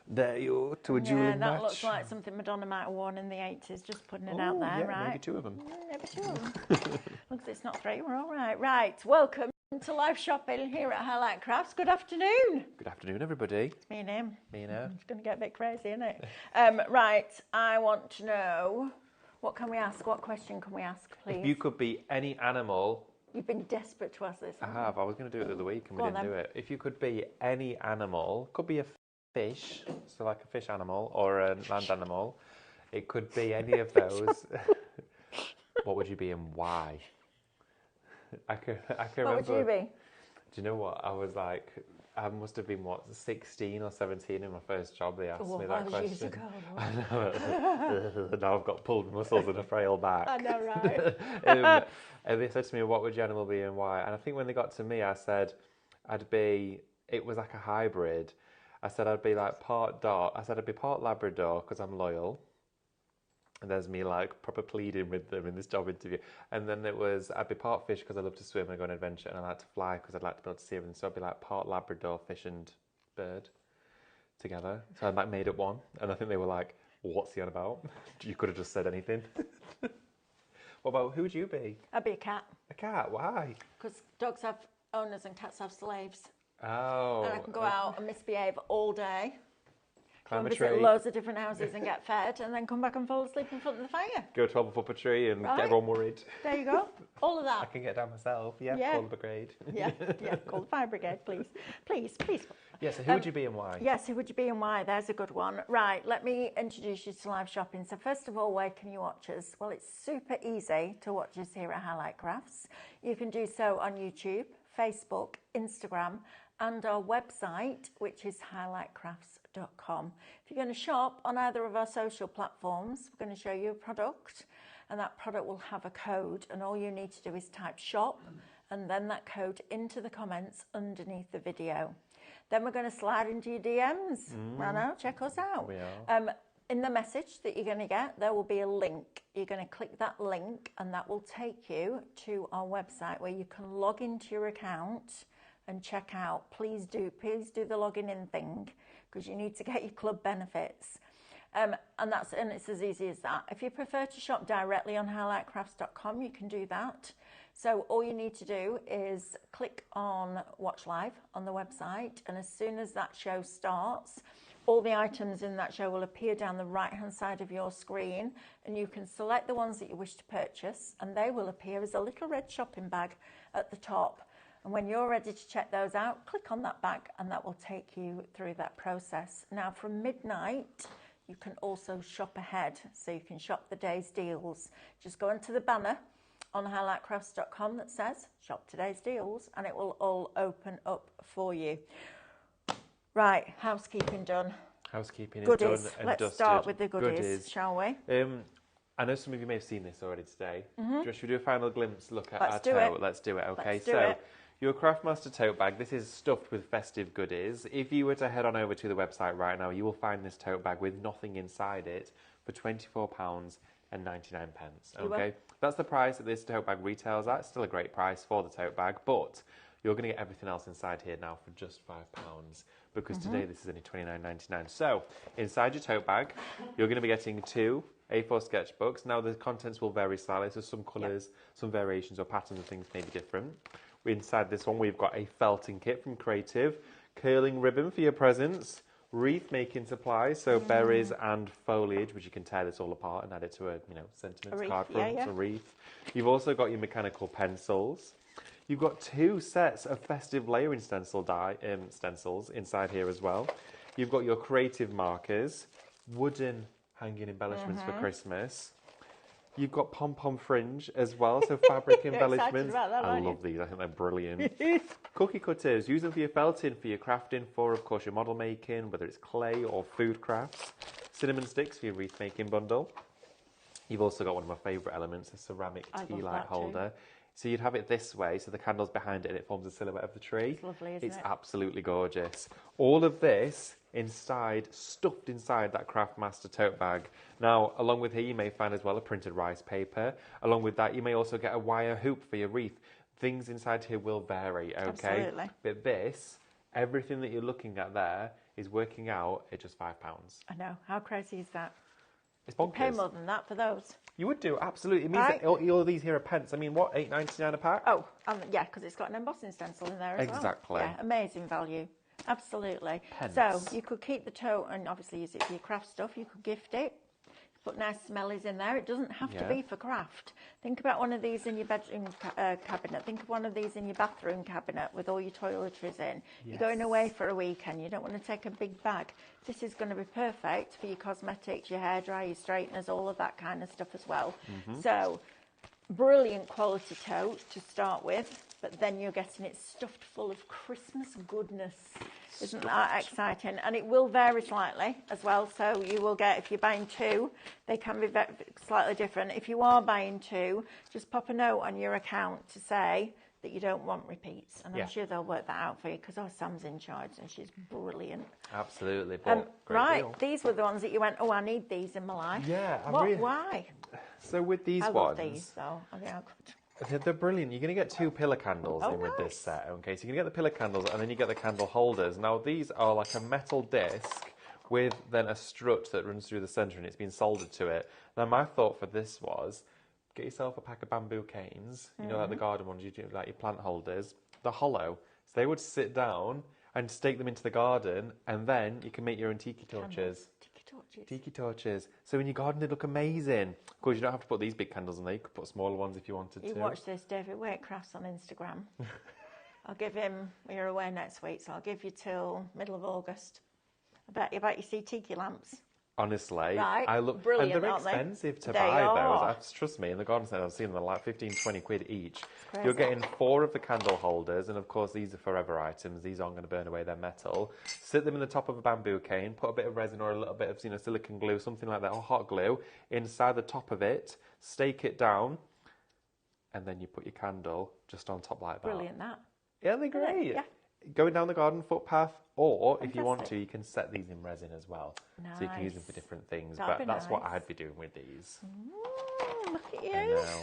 There you are, to a dueling match. Yeah, that looks like something Madonna might have worn in the 80s, just putting it out there, yeah, right? maybe 2 of them. Maybe 2 of them. Looks it's not 3, we're all right. Right, welcome to live shopping here at Highlight Crafts. Good afternoon. Good afternoon, everybody. It's me and him. Me and her. It's going to get a bit crazy, isn't it? Right, I want to know, what can we ask? What question can we ask, please? If you could be any animal... You've been desperate to ask this. I have. I was going to do it the other week and Go we on, didn't do it. If you could be any animal, could be a fish, so like a fish animal, or a land animal. It could be any of those. What would you be and why? I can remember. What would you be? Do you know what? I was like, I must have been, 16 or 17 in my first job. They asked me that question. Years ago. I know. Now I've got pulled muscles and a frail back. I know, right? And they said to me, what would your animal be and why? And I think when they got to me, I said, it was like a hybrid. I said I'd be like part dog. I said I'd be part Labrador because I'm loyal. And there's me like proper pleading with them in this job interview. And then I'd be part fish because I love to swim and go on adventure, and I like to fly because I'd like to be able to see everything. So I'd be like part Labrador, fish and bird together. So I like made up one, and I think they were like, what's he on about? You could have just said anything. What about, who would you be? I'd be a cat. A cat, why? Because dogs have owners and cats have slaves. Oh. And I can go out and misbehave all day. Climb a visit tree. loads of different houses and get fed, and then come back and fall asleep in front of the fire. Go 12 up a tree and Right. get everyone worried. There you go. All of I that. can get down myself. Yeah, Yeah. call the brigade. Yeah, call the fire brigade, please. Please. Yeah, so who would you be and why? Yes, who would you be and why? There's a good one. Right, let me introduce you to live shopping. So first of all, where can you watch us? Well, it's super easy to watch us here at Highlight Crafts. You can do so on YouTube, Facebook, Instagram, and our website, which is highlightcrafts.com. If you're going to shop on either of our social platforms, we're going to show you a product, and that product will have a code, and all you need to do is type shop and then that code into the comments underneath the video. Then we're going to slide into your DMs. I know, check us out. We are. In the message that you're going to get, there will be a link. You're going to click that link, and that will take you to our website where you can log into your account and check out. Please do the logging in thing, because you need to get your club benefits. And it's as easy as that. If you prefer to shop directly on highlightcrafts.com, you can do that. So all you need to do is click on Watch Live on the website, and as soon as that show starts, all the items in that show will appear down the right-hand side of your screen, and you can select the ones that you wish to purchase, and they will appear as a little red shopping bag at the top. And when you're ready to check those out, click on that bag, and that will take you through that process. Now, from midnight, you can also shop ahead, so you can shop the day's deals. Just go into the banner on highlightcrafts.com that says shop today's deals, and it will all open up for you. Right, housekeeping done. Housekeeping is Goodies. done and Let's dusted. start with the goodies, shall we? I know some of you may have seen this already today. Should we do a final glimpse look at Let's our do tote? it. Let's do it, okay? Let's do So, it. your Craftmaster tote bag, this is stuffed with festive goodies. If you were to head on over to the website right now, you will find this tote bag with nothing inside it for £24.99. Okay, that's the price that this tote bag retails at. It's still a great price for the tote bag, but you're going to get everything else inside here now for just £5, because today this is only £29.99. So inside your tote bag, you're going to be getting 2 A4 sketchbooks. Now the contents will vary slightly, so some colours, some variations or patterns of things may be different. Inside this one, we've got a felting kit from Creative, curling ribbon for your presents, wreath making supplies, so berries and foliage, which you can tear this all apart and add it to a sentiments card front, a wreath. You've also got your mechanical pencils. You've got 2 sets of festive layering stencils inside here as well. You've got your creative markers, wooden hanging embellishments for Christmas. You've got pom-pom fringe as well, so fabric embellishments. About that, I love these, I think they're brilliant. Cookie cutters, use them for your felting, for your crafting, for, of course, your model making, whether it's clay or food crafts. Cinnamon sticks for your wreath making bundle. You've also got one of my favourite elements, a ceramic tea light holder. So you'd have it this way, so the candle's behind it and it forms a silhouette of the tree. It's lovely, isn't it? It's absolutely gorgeous. All of this stuffed inside that Craftmaster tote bag. Now, along with here, you may find as well a printed rice paper. Along with that, you may also get a wire hoop for your wreath. Things inside here will vary, okay? Absolutely. But this Everything that you're looking at there is working out at just £5. I know. How crazy is that? It's You bonkers. pay more than that for those. You would do, absolutely. It means Right. that all these here are pence. I mean, what, £8.99 a pack? Oh, yeah, because it's got an embossing stencil in there as well. Exactly. Yeah, amazing value. Absolutely. Pence. So you could keep the tote and obviously use it for your craft stuff. You could gift it. Put nice smellies in there. It doesn't have to be for craft. Think about one of these in your bedroom cabinet. Think of one of these in your bathroom cabinet with all your toiletries in. You're going away for a weekend. You don't want to take a big bag. This is going to be perfect for your cosmetics, your hairdryer, your straighteners, all of that kind of stuff as well. So, brilliant quality tote to start with, but then you're getting it stuffed full of Christmas goodness. Isn't that exciting? And it will vary slightly as well. So you will get, if you're buying two, they can be slightly different. If you are buying two, just pop a note on your account to say that you don't want repeats. And I'm sure they'll work that out for you because Sam's in charge and she's brilliant. Absolutely. But right, deal. these were the ones that you went, oh, I need these in my life. Yeah. Why? So with these I ones... love these, though. They're brilliant. You're going to get 2 pillar candles in with this set, okay? So you're going to get the pillar candles and then you get the candle holders. Now, these are like a metal disc with then a strut that runs through the centre and it's been soldered to it. Now, my thought for this was, get yourself a pack of bamboo canes, you know, like the garden ones you do, like your plant holders. They're hollow. So they would sit down and stake them into the garden and then you can make your own tiki torches. Tiki torches. So in your garden, they look amazing. Of course, you don't have to put these big candles in there. You could put smaller ones if you wanted to. You watch this, David Waitecrafts on Instagram. I'll give him, we're away next week, so I'll give you till middle of August. I bet you see tiki lamps. Honestly, right. I look brilliant, and they're aren't expensive to they buy are. those. Trust me, in the garden centre, I've seen them like 15, 20 quid each. Crazy. You're getting 4 of the candle holders, and of course these are forever items. These aren't going to burn away their metal. Sit them in the top of a bamboo cane, put a bit of resin or a little bit of silicone glue, something like that, or hot glue inside the top of it. Stake it down, and then you put your candle just on top like that. Brilliant, that. Yeah, they're great. Yeah. Going down the garden footpath, or if you want to, you can set these in resin as well. Nice. So you can use them for different things. That'd but be that's what nice. I'd be doing with these. Look at you. I know.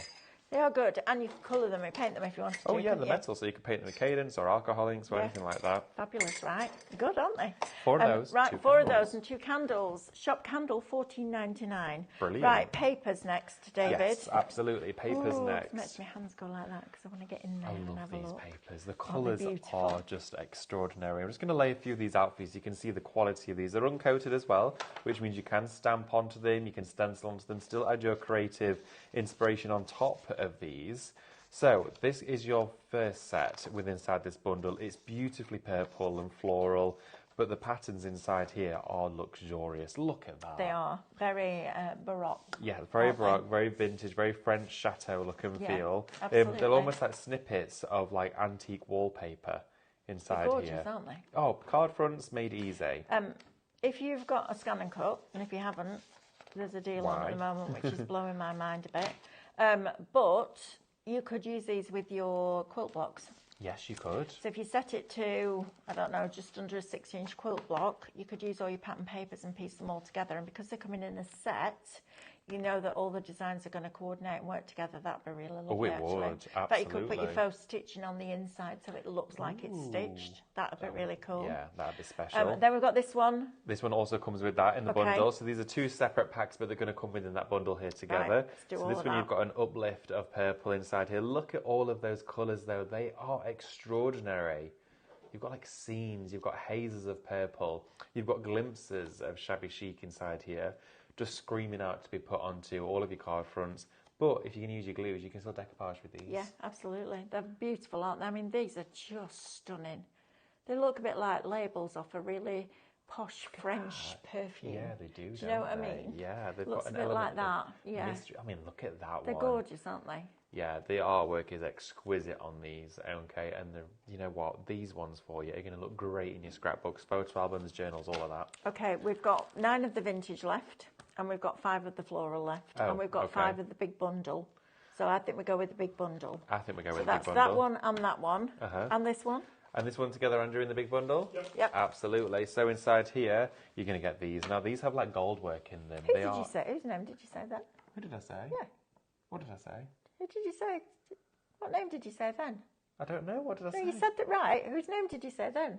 They are good, and you can colour them and paint them if you wanted to. Oh yeah, the couldn't you? metal, so you can paint them with Cadence or alcohol inks or anything like that. Fabulous, right? Good, aren't they? 4 of those. Right, 2 4 of candles. those and 2 candles. Shop candle, $14.99. Brilliant. Right, papers next, David. Yes, absolutely. Papers next. It makes my hands go like that because I want to get in there I and love have a these look. papers. The Aren't colours they beautiful? are just extraordinary. I'm just going to lay a few of these out for you so you can see the quality of these. They're uncoated as well, which means you can stamp onto them, you can stencil onto them, still add your creative inspiration on top of these. So this is your first set inside this bundle. It's beautifully purple and floral, but the patterns inside here are luxurious. Look at that. They are very baroque. Yeah, very aren't they? baroque, very vintage, very French chateau look and Yeah, feel. absolutely. They're almost like snippets of like antique wallpaper inside They're gorgeous, here. aren't they? Oh, card fronts made easy. If you've got a scan and cut, and if you haven't, there's a deal on Why? at the moment which is blowing my mind a bit. But you could use these with your quilt blocks. Yes, you could. So if you set it to, I don't know, just under a 6-inch quilt block, you could use all your pattern papers and piece them all together. And because they're coming in a set, you know that all the designs are going to coordinate and work together. That'd be really lovely, Oh, it actually. would, But you could put your absolutely. faux stitching on the inside so it looks like it's stitched. That'd be really cool. Yeah, that'd be special. Then we've got this one. This one also comes with that in the Okay. bundle. So these are 2 separate packs, but they're going to come within that bundle here together. let's do so all this of one that. you've got an uplift of purple inside here. Look at all of those colours though. They are extraordinary. You've got like scenes, you've got hazes of purple, you've got glimpses of shabby chic inside here, just screaming out to be put onto all of your card fronts. But if you can use your glues, you can still decoupage with these. Yeah, absolutely. They're beautiful, aren't they? I mean, these are just stunning. They look a bit like labels off a really posh French perfume. Yeah, they do. Do you know what I don't they? mean? Yeah, they've Looks got an a bit like element of that. Yeah. mystery. I mean, look at that They're one. gorgeous, aren't they? Yeah, the artwork is exquisite on these, okay, and you know what, these ones for you are going to look great in your scrapbooks, photo albums, journals, all of that. Okay, we've got 9 of the vintage left, and we've got 5 of the floral left, Oh, and we've got okay. 5 of the big bundle. So I think we go with the big bundle. I think we go So with the that's big that bundle. one and that one, and this one. And this one together, Andrew, in the big bundle? Yep. Absolutely. So inside here, you're going to get these. Now, these have like gold work in them. Who did you say? Whose name did you say then? Who did I say? Yeah. What did I say? Who did you say? What name did you say then? I don't know. What did I No, say? you said that right. Whose name did you say then?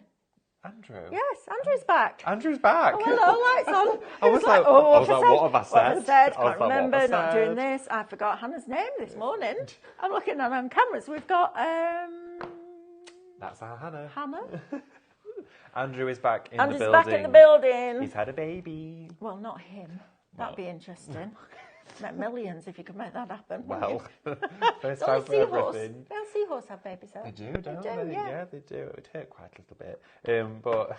Andrew. Yes, Andrew's back. Andrew's back. Oh, hello, lights on. I was like, what have I said? What have I said? I was Can't like, remember, what have I not doing said? this. I forgot Hannah's name this morning. I'm looking on cameras. We've got That's our Hannah. Hannah. Andrew is back in Andrew's the building. back in the building. He's had a baby. Well, not him. That'd be interesting. Met millions if you could make that happen. Well, first It's time only for seahorse. everything. Don't seahorse have babies though? They do, don't do, they? yeah. They do. It would hurt quite a little bit. But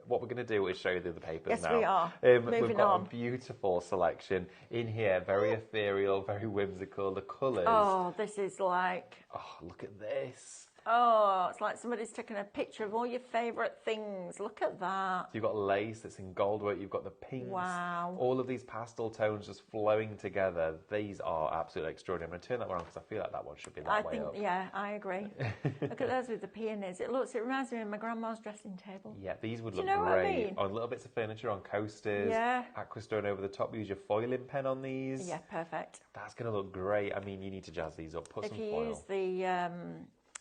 what we're going to do is show you the other papers Yes, now. we are. We've Moving got on. a beautiful selection in here, very ethereal, very whimsical. The colours. Oh, this is like, Oh, look at this. oh, it's like somebody's taken a picture of all your favourite things. Look at that. You've got lace that's in gold work. You've got the pinks. Wow. All of these pastel tones just flowing together. These are absolutely extraordinary. I'm going to turn that one on because I feel like that one should be that I way think, up. yeah, I agree. Look at those with the peonies. It reminds me of my grandma's dressing table. Yeah, these would Do you look know what I great mean? on little bits of furniture, on coasters. Yeah. Aquastone over the top. Use your foiling pen on these. Yeah, perfect. That's going to look great. I mean, you need to jazz these up. Put If some you foil. use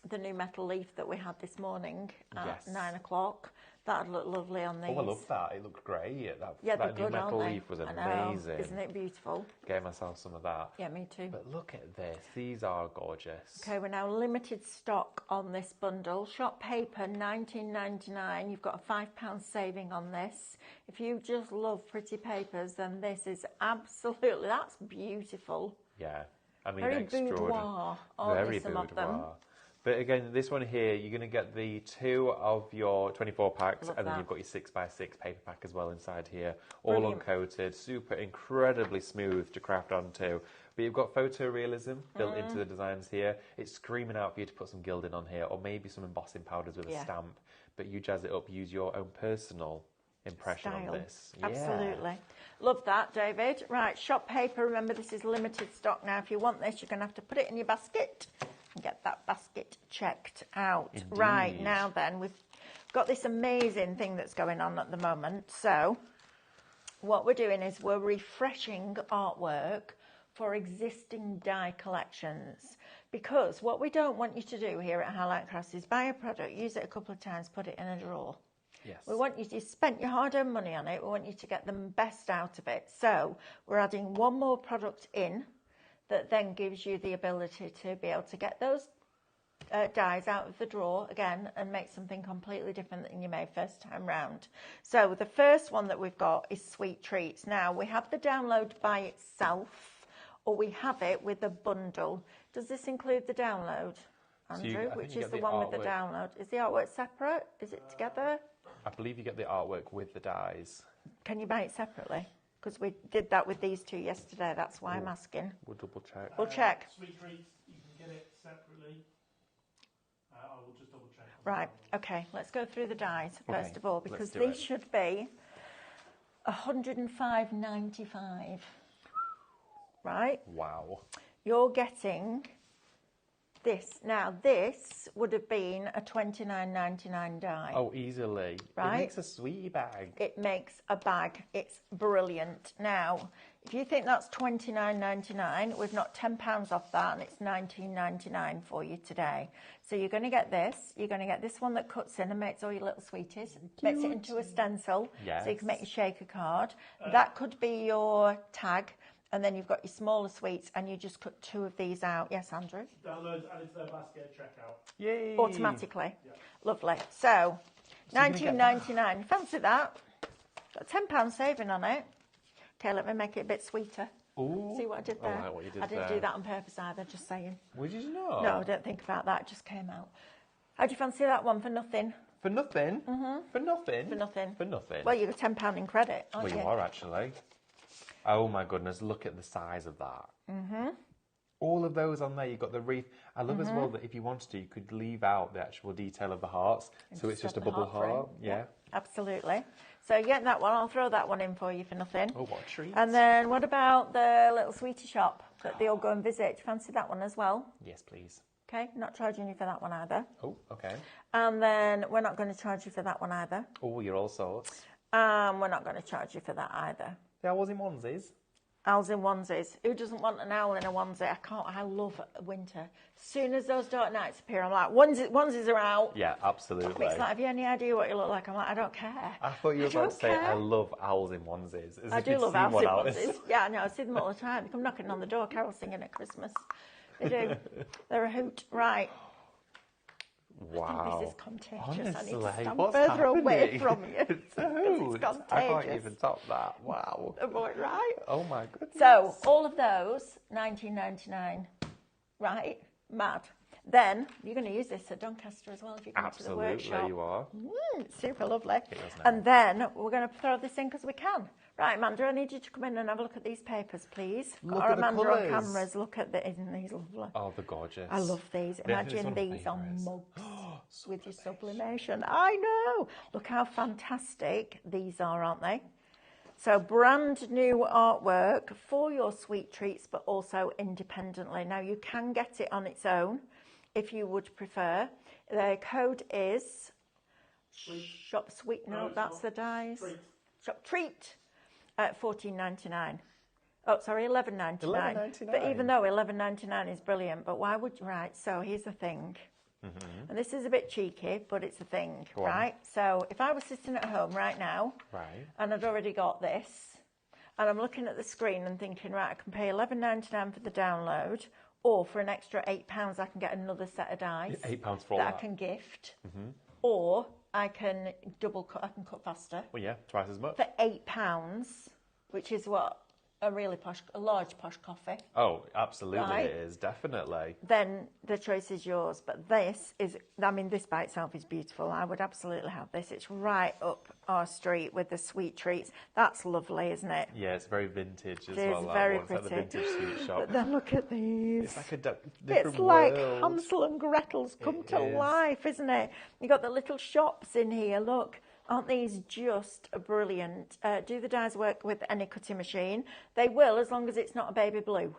the new metal leaf that we had this morning at Yes. 9 o'clock, that'd look lovely on these. Oh, I love that. It looked great. Yeah, they're that new good, metal aren't they? leaf was I know. amazing. Isn't it beautiful? Gave myself some of that. Yeah, me too. But look at this. These are gorgeous. Okay, we're now limited stock on this bundle. Shop paper, $19.99. You've got a £5 saving on this. If you just love pretty papers, then this is absolutely, that's beautiful. Yeah. I mean, Very extraordinary. boudoir, aren't Very they, some of them? boudoir. But again, this one here, you're going to get the 2 of your 24 packs, Love and then that. you've got your 6x6 paper pack as well inside here. All Brilliant. uncoated, super incredibly smooth to craft onto. But you've got photorealism built into the designs here. It's screaming out for you to put some gilding on here, or maybe some embossing powders with a Yeah. stamp. But you jazz it up, use your own personal impression Style. on this. Yeah. Absolutely. Love that, David. Right, shop paper. Remember, this is limited stock now. If you want this, you're going to have to put it in your basket and get that basket checked out. Indeed. Right, now then, we've got this amazing thing that's going on at the moment. So what we're doing is we're refreshing artwork for existing die collections, because what we don't want you to do here at Highlight Crafts is buy a product, use it a couple of times, put it in a drawer. Yes. We want you to spend your hard-earned money on it. We want you to get the best out of it. So we're adding one more product in that then gives you the ability to be able to get those dies out of the drawer again and make something completely different than you made first time round. So the first one that we've got is Sweet Treats. Now we have the download by itself, or we have it with a bundle. Does this include the download, Andrew? I think Which you is get the the one with the artwork. download? Is the artwork separate? Is it together? I believe you get the artwork with the dies. Can you buy it separately? Because we did that with these two yesterday. That's why I'm asking. We'll double check. We'll check. Sweet Treats, you can get it separately. I will just double check. Right, okay, let's go through the dies first Okay, of all, let's because do these it. should be $105.95. Right? Wow. You're getting this. Now, this would have been a $29.99 die. Oh, easily. Right. It makes a sweetie bag. It makes a bag. It's brilliant. Now, if you think that's $29.99, we've knocked £10 off that, and it's $19.99 for you today. So you're going to get this. You're going to get this one that cuts in and makes all your little sweeties. Makes it into a stencil, so you can make your shaker card. That could be your tag. And then you've got your smaller sweets, and you just cut 2 of these out. Yes, Andrew? Downloads added to their basket at checkout. Yay. Automatically. Yeah. Lovely. So, So you're gonna get $19.99. Fancy that? Got £10 saving on it. Okay, let me make it a bit sweeter. Ooh. See what I did I there? like what you did I didn't there. do that on purpose either, just saying. Would you not? No, don't think about that. It just came out. How do you fancy that one for nothing? For nothing? Mm-hmm. For nothing? For nothing. For nothing. Well, you got £10 in credit, aren't Well, you? you are actually. Oh my goodness, look at the size of that. Mm-hmm. All of those on there, you've got the wreath. I love as well that if you wanted to, you could leave out the actual detail of the hearts. So it's just a Stuff the bubble heart frame. heart. Yeah. Absolutely. So you get that one. I'll throw that one in for you for nothing. Oh, what a treat. And then what about the little sweetie shop that they all go and visit? Do you fancy that one as well? Yes, please. Okay, not charging you for that one either. Oh, okay. And then we're not going to charge you for that one either. Oh, you're all sorts. We're not going to charge you for that either. They are was in onesies. Owls in onesies. Who doesn't want an owl in a onesie? I love winter. As soon as those dark nights appear, I'm like, onesies are out. Yeah, absolutely. It's like, have you any idea what you look like? I'm like, I don't care. I thought you were about to say, I love owls in onesies. I do love owls in onesies. Yeah, I know, I see them all the time. They come knocking on the door, carol singing at Christmas. They do. They're a hoot. Right. Wow. I think this is contagious. Honestly, I need to stand what's further happening? away from you. It's a hoot. It's contagious. I can't even top that. Wow. Right? Oh my goodness. So, all of those, $19.99. Right? Mad. Then, you're going to use this at Doncaster as well if you come to the workshop. Absolutely, you are. Super lovely. It is now. And then, we're going to throw this in because we can. Right, Amanda, I need you to come in and have a look at these papers, please. Look Or at the Amanda on colours. cameras, look at isn't these lovely? Oh, they're gorgeous. I love these. I think it's Imagine one of my these on favourites. mugs with your sublimation. I know. Look how fantastic these are, aren't they? So brand new artwork for your sweet treats, but also independently. Now you can get it on its own if you would prefer. The code is Shop Sweet. No, that's the dies. Treat. Shop Treat at $14.99. Oh, sorry, $11.99. $11.99. But even though $11.99 is brilliant, but why would right? So here's the thing, and this is a bit cheeky, but it's a thing, Go on. right? So if I was sitting at home right now, Right. and I'd already got this, and I'm looking at the screen and thinking, right, I can pay $11.99 for the download, or for an extra £8, I can get another set of dies £8 for all that I that. can gift, or I can double cut. I can cut faster Well, yeah, twice as much. for £8, which is what a large posh coffee. Oh, absolutely, Right. it is, definitely. Then the choice is yours. But this is, I mean, this by itself is beautiful. I would absolutely have this. It's right up our street with the sweet treats. That's lovely, isn't it? Yeah, it's very vintage as It is well. That very one. It's like the pretty. vintage sweet shop. But then look at these. It's like a different It's like world. Hansel and Gretel's come It to is. life, isn't it? You got the little shops in here. Look, aren't these just brilliant? Do the dies work with any cutting machine? They will, as long as it's not a baby blue.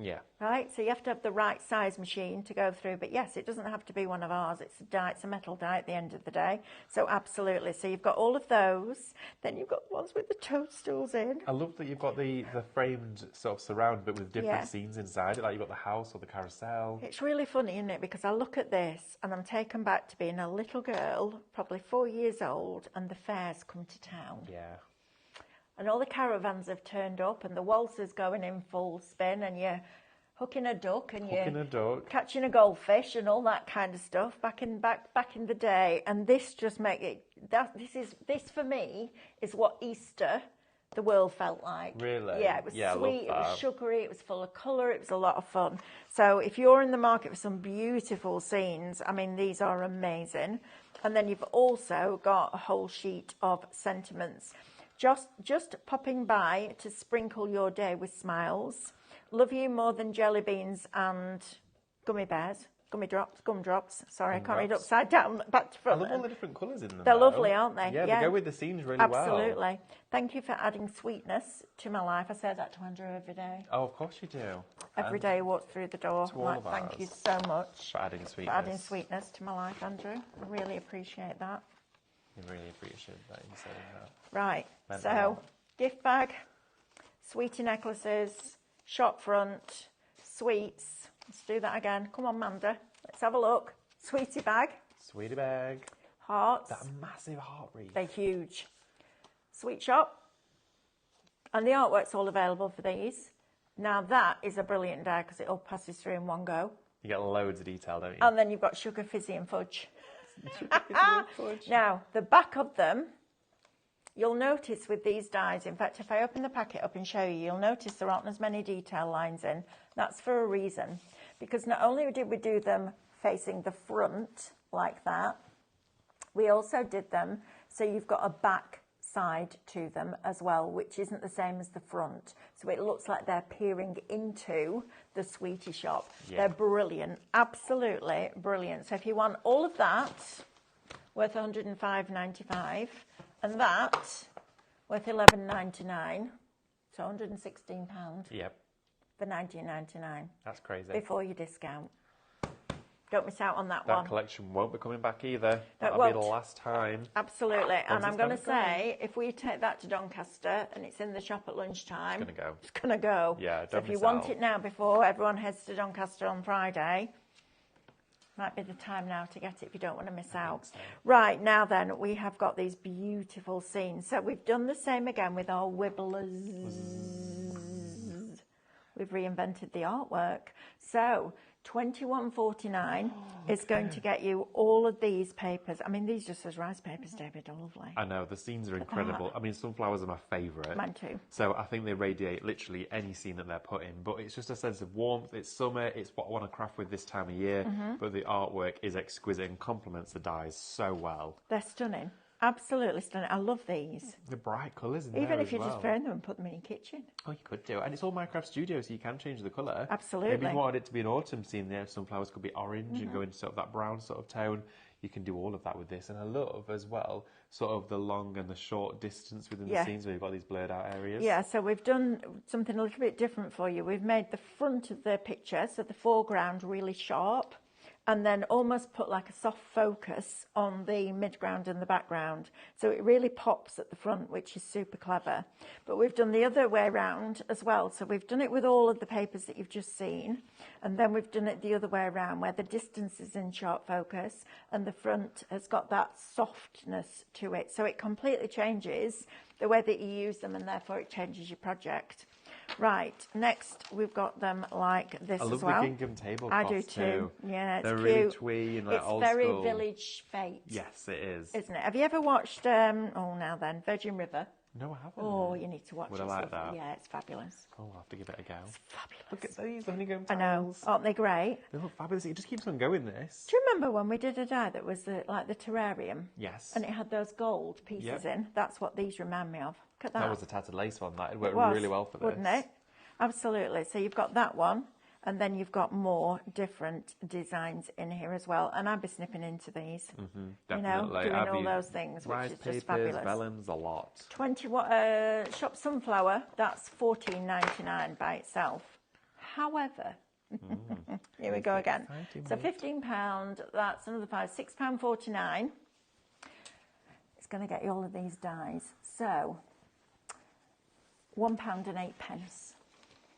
Yeah. Right, so you have to have the right size machine to go through. But yes, it doesn't have to be one of ours. It's a die, it's a metal die at the end of the day. So absolutely. So you've got all of those. Then you've got the ones with the toadstools in. I love that you've got the framed sort of surround, but with different Yeah. scenes inside it. Like you've got the house or the carousel. It's really funny, isn't it? Because I look at this and I'm taken back to being a little girl, probably 4 years old, and the fairs come to town. Yeah. And all the caravans have turned up and the waltzer's going in full spin and you're hooking a duck and Hooking you're a duck. catching a goldfish and all that kind of stuff back in the day. And this just make it this for me is what Easter the world felt like. Really? Yeah, it was Yeah, I love sweet, it was that. sugary, it was full of colour, it was a lot of fun. So if you're in the market for some beautiful scenes, I mean, these are amazing. And then you've also got a whole sheet of sentiments. Just popping by to sprinkle your day with smiles. Love you more than jelly beans and gummy bears. Gumdrops. Sorry, I can't read Gumdrops. upside down, back to I front. love all the different colours in them. They're though. lovely, aren't they? Yeah, Yeah. they go with the scenes really well. Absolutely. Thank you for adding sweetness to my life. I say that to Andrew every day. Oh, of course you do. Every day he walks through the door. to I'm all like, of thank ours. you so much For adding for sweetness. adding sweetness to my life, Andrew. I really appreciate that. I really appreciate that you saying that. Right, Meant a so lot. gift bag, sweetie necklaces, shop front, sweets. Let's do that again. Come on, Manda. Let's have a look. Sweetie bag, Sweetie bag. hearts. That massive heart wreath. They're huge. Sweet shop. And the artwork's all available for these. Now that is a brilliant die because it all passes through in one go. You get loads of detail, don't you? And then you've got sugar, fizzy and fudge. Now, the back of them, you'll notice with these dies, in fact, if I open the packet up and show you, you'll notice there aren't as many detail lines in. That's for a reason. Because not only did we do them facing the front like that, we also did them so you've got a back side to them as well, which isn't the same as the front. So it looks like they're peering into the sweetie shop. Yeah. They're brilliant, absolutely brilliant. So if you want all of that, worth $105.95, and that worth $11.99, so £116 Yep. for $19.99 That's crazy. before your discount. Don't miss out on that That one. collection won't be coming back either. It That'll be the won't. last time. Absolutely. And I'm it's going to gonna go. say, if we take that to Doncaster and it's in the shop at lunchtime, It's gonna go. It's going to go. Yeah, So don't if you miss want out. it now before everyone heads to Doncaster on Friday, might be the time now to get it if you don't want to miss out. so. Right, now then, we have got these beautiful scenes. So we've done the same again with our Wibblers. We've reinvented the artwork. So £21.49 is going to get you all of these papers. I mean, these just as rice papers, David, are lovely. I know, the scenes are incredible. I mean, sunflowers are my favourite. Mine too. So I think they radiate literally any scene that they're put in. But it's just a sense of warmth. It's summer. It's what I want to craft with this time of year. But the artwork is exquisite and complements the dyes so well. They're stunning. Absolutely stunning. I love these. The bright colours in Even there if as you well. just frame them and put them in your kitchen. Oh, you could do. And it's all Minecraft Studio, so you can change the colour. Absolutely. Maybe you wanted it to be an autumn scene there. Sunflowers could be orange and go into sort of that brown sort of tone. You can do all of that with this. And I love as well sort of the long and the short distance within the scenes where you've got these blurred out areas. Yeah, so we've done something a little bit different for you. We've made the front of the picture, so the foreground really sharp, and then almost put like a soft focus on the midground and the background. So it really pops at the front, which is super clever. But we've done the other way around as well. So we've done it with all of the papers that you've just seen. And then we've done it the other way around, where the distance is in sharp focus and the front has got that softness to it. So it completely changes the way that you use them, and therefore it changes your project. Right, next we've got them like this as well. I love the gingham tablecloths I do too. Yeah, it's They're cute. really twee and like It's old very school. Village Fate. Yes, it is. Isn't it? Have you ever watched, now then, Virgin River? No, I haven't. Oh, you need to watch Would it. I like It's that? Yeah, it's fabulous. Oh, I'll have to give it a go. Fabulous. Look at these honeycomb I know. tiles. Aren't they great? They look fabulous. It just keeps on going, this. Do you remember when we did a die that was like the terrarium? Yes. And it had those gold pieces in? That's what these remind me of. Look at that. That was a tattered lace one. That worked was, really well for this. Wouldn't it? Absolutely. So you've got that one, and then you've got more different designs in here as well. And I'd be snipping into these, Definitely. doing I'd all be those things, which rice is papers, just fabulous. vellums, a lot. 20 shop sunflower. That's $14.99 by itself. However, here we go again. So £15. That's another price. £6.49. It's going to get you all of these dies. So £1.08.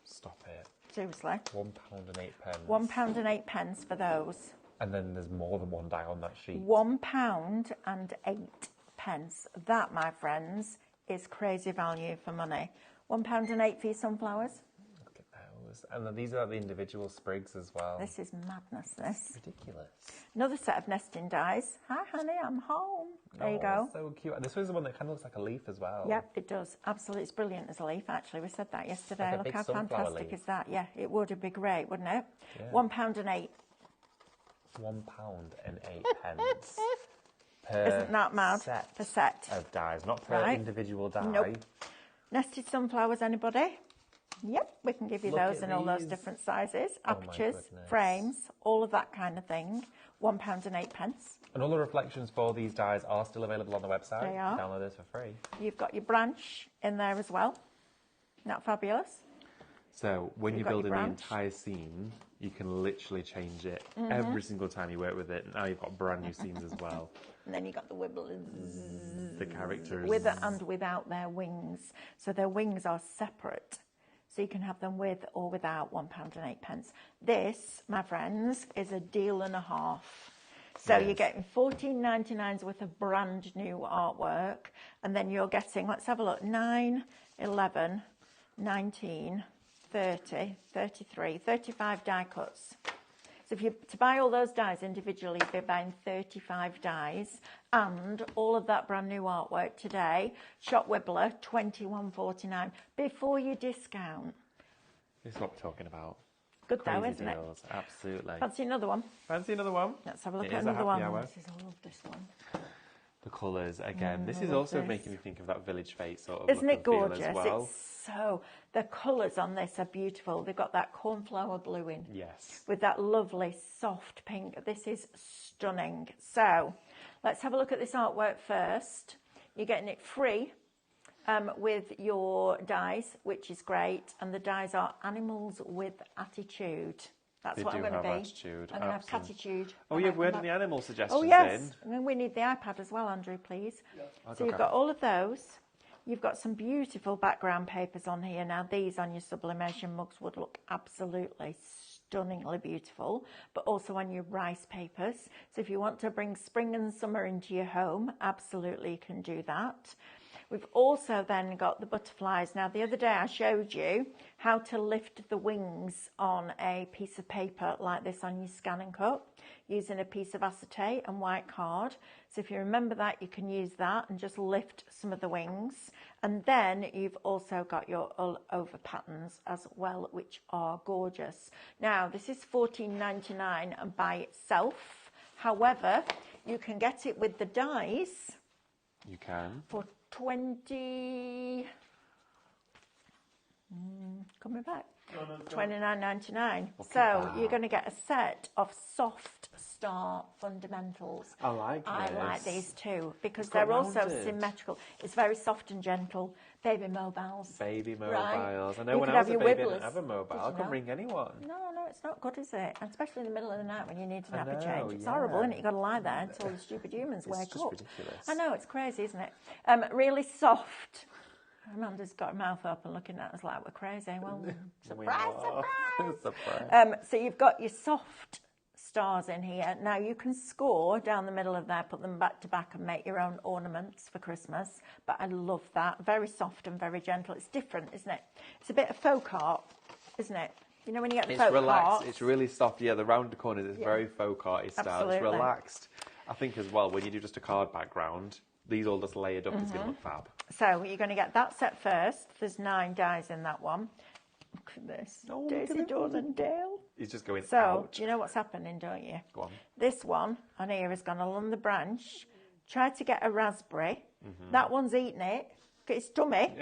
Stop it. Seriously. £1.08. £1.08 for those. And then there's more than one die on that sheet. £1.08. That, my friends, is crazy value for money. £1.08 for your sunflowers. Look at those. And then these are the individual sprigs as well. This is madness, this. Ridiculous. Another set of nesting dies. Hi, honey, I'm home. There you go. So cute. And this one's the one that kind of looks like a leaf as well. Yep, it does. Absolutely. It's brilliant as a leaf, actually. We said that yesterday. Like a Look big how sunflower fantastic leaf. is that. Yeah, it would. It'd be great, wouldn't it? Yeah. £1.08. £1.08 per Isn't that mad? set Per set. of dies, not per Right. individual die. Nope. Nested sunflowers, anybody? Yep, we can give you Look those at in all those these. different sizes. Oh my Apertures, goodness. frames, all of that kind of thing. £1.08. And all the reflections for these dies are still available on the website. They are. Download those for free. You've got your branch in there as well. Isn't that fabulous? So when you've you're got your building the branch. entire scene, you can literally change it every single time you work with it. Now you've got brand new scenes as well. And then you've got the wibblers. The characters. With and without their wings. So their wings are separate. So you can have them with or without £1.08. This, my friends, is a deal and a half. So Yes. you're getting $14.99's worth of brand new artwork. And then you're getting, let's have a look, 9, 11, 19, 30, 33, 35 die cuts. So if you to buy all those dies individually, you'd be buying 35 dies and all of that brand new artwork today. Shop Wibbler, $21.49 before you discount. It's what we're talking about. Good though, Crazy isn't it? deals. Absolutely. Fancy another one? Fancy another one? Let's have a look It at is a another happy one. hour. This is, I love this one. The colours again. This I is love also this. making me think of that Village Fate sort of Isn't look it and feel gorgeous? as well. It's so, the colours on this are beautiful. They've got that cornflower blue in. Yes. With that lovely soft pink. This is stunning. So let's have a look at this artwork first. You're getting it free with your dies, which is great. And the dies are Animals with Attitude. That's They what I'm do going to have be. attitude, I'm going to have absolutely. catitude. Oh, when yeah, I we come had back. any animal suggestions Oh, yes. in? And then we need the iPad as well, Andrew, please. Yeah. So you've got all of those. You've got some beautiful background papers on here. Now, these on your sublimation mugs would look absolutely stunningly beautiful, but also on your rice papers. So if you want to bring spring and summer into your home, absolutely you can do that. We've also then got the butterflies. Now, the other day I showed you how to lift the wings on a piece of paper like this on your scan and cut using a piece of acetate and white card. So if you remember that, you can use that and just lift some of the wings. And then you've also got your all over patterns as well, which are gorgeous. Now, this is $14.99 by itself. However, you can get it with the dies. You can. For 20, coming back, $29.99. So that. you're going to get a set of soft star fundamentals. I like I this. like these too because It's got they're also rounded. symmetrical. It's very soft and gentle. Baby mobiles. Baby mobiles. Right. I know You when could I was have a your baby, I wibblers. didn't have a mobile. Did I you couldn't not? ring anyone. No, it's not good, is it? And especially in the middle of the night when you need to I nappy know, change. It's yeah. horrible, isn't it? You've got to lie there until the stupid humans It's wake just up. ridiculous. I know, it's crazy, isn't it? Really soft. Amanda's got her mouth open looking at us like we're crazy. Well, surprise, surprise. Surprise. So you've got your soft stars in here. Now you can score down the middle of there, put them back to back and make your own ornaments for Christmas. But I love that. Very soft and very gentle. It's different, isn't it? It's a bit of folk art, isn't it? You know when you get the It's folk relaxed. art? It's really soft. Yeah, the rounded corners is Yeah. very folk arty style. Absolutely. It's relaxed. I think as well, when you do just a card background, these all just layered up, it's going to look fab. So you're going to get that set first. There's 9 dies in that one. Look at this. Oh, look Daisy, at it. Dawn and Dale. He's just going So, out. you know what's happening, don't you? Go on. This one on here has gone along the branch, tried to get a raspberry. That one's eating it, got its tummy,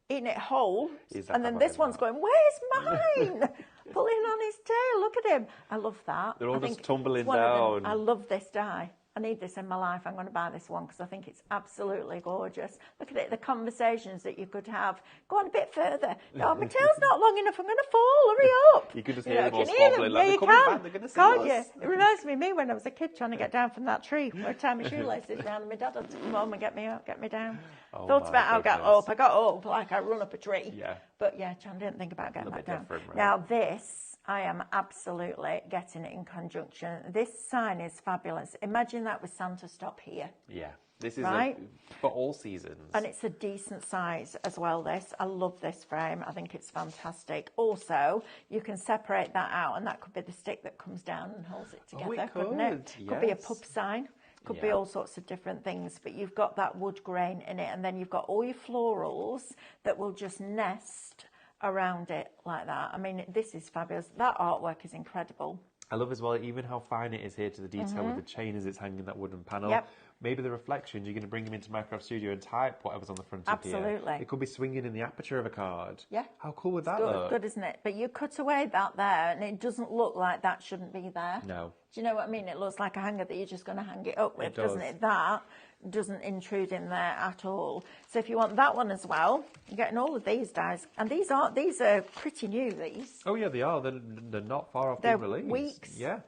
eating it whole. He's like, And then "I'm this having one's that." going, where's mine? Pulling on his tail. Look at him. I love that. They're all I just think tumbling it's one of them. down. I love this die. I need this in my life. I'm going to buy this one because I think it's absolutely gorgeous. Look at it, the conversations that you could have. Go on a bit further. Oh, my tail's not long enough. I'm going to fall. Hurry up. You could just You hear know, them all can hear squabbling. them. Like, Yeah, they're you coming can. back, they're going to see Can't us. you? It reminds me of me when I was a kid trying to get down from that tree. Where I tied my shoelaces round and my dad had to come home and get me up, get me down. Oh, Thought my about how I got goodness. up. I got up like I run up a tree. Yeah. But yeah, John didn't think about getting A back little down. bit different, right? Now this, I am absolutely getting it in conjunction. This sign is fabulous. Imagine that with Santa stop here. Yeah. This is Right. for all seasons. And it's a decent size as well, this. I love this frame. I think it's fantastic. Also, you can separate that out and that could be the stick that comes down and holds it together, it couldn't it? could, Could be a yes. pub sign. Could be Yeah. all sorts of different things, but you've got that wood grain in it and then you've got all your florals that will just nest around it like that. I mean, this is fabulous. That artwork is incredible. I love as well even how fine it is here to the detail with the chain as it's hanging that wooden panel. Yep. Maybe the reflections, you're going to bring them into Minecraft Studio and type whatever's on the front of here. Absolutely. It could be swinging in the aperture of a card. Yeah. How cool would that Good, look? good, isn't it? But you cut away that there and it doesn't look like that shouldn't be there. No. Do you know what I mean? It looks like a hanger that you're just going to hang it up with, It does. doesn't it? That doesn't intrude in there at all. So if you want that one as well, you're getting all of these dies. And these are pretty new, these. Oh, yeah, they are. They're not far off They're being released. weeks. Yeah.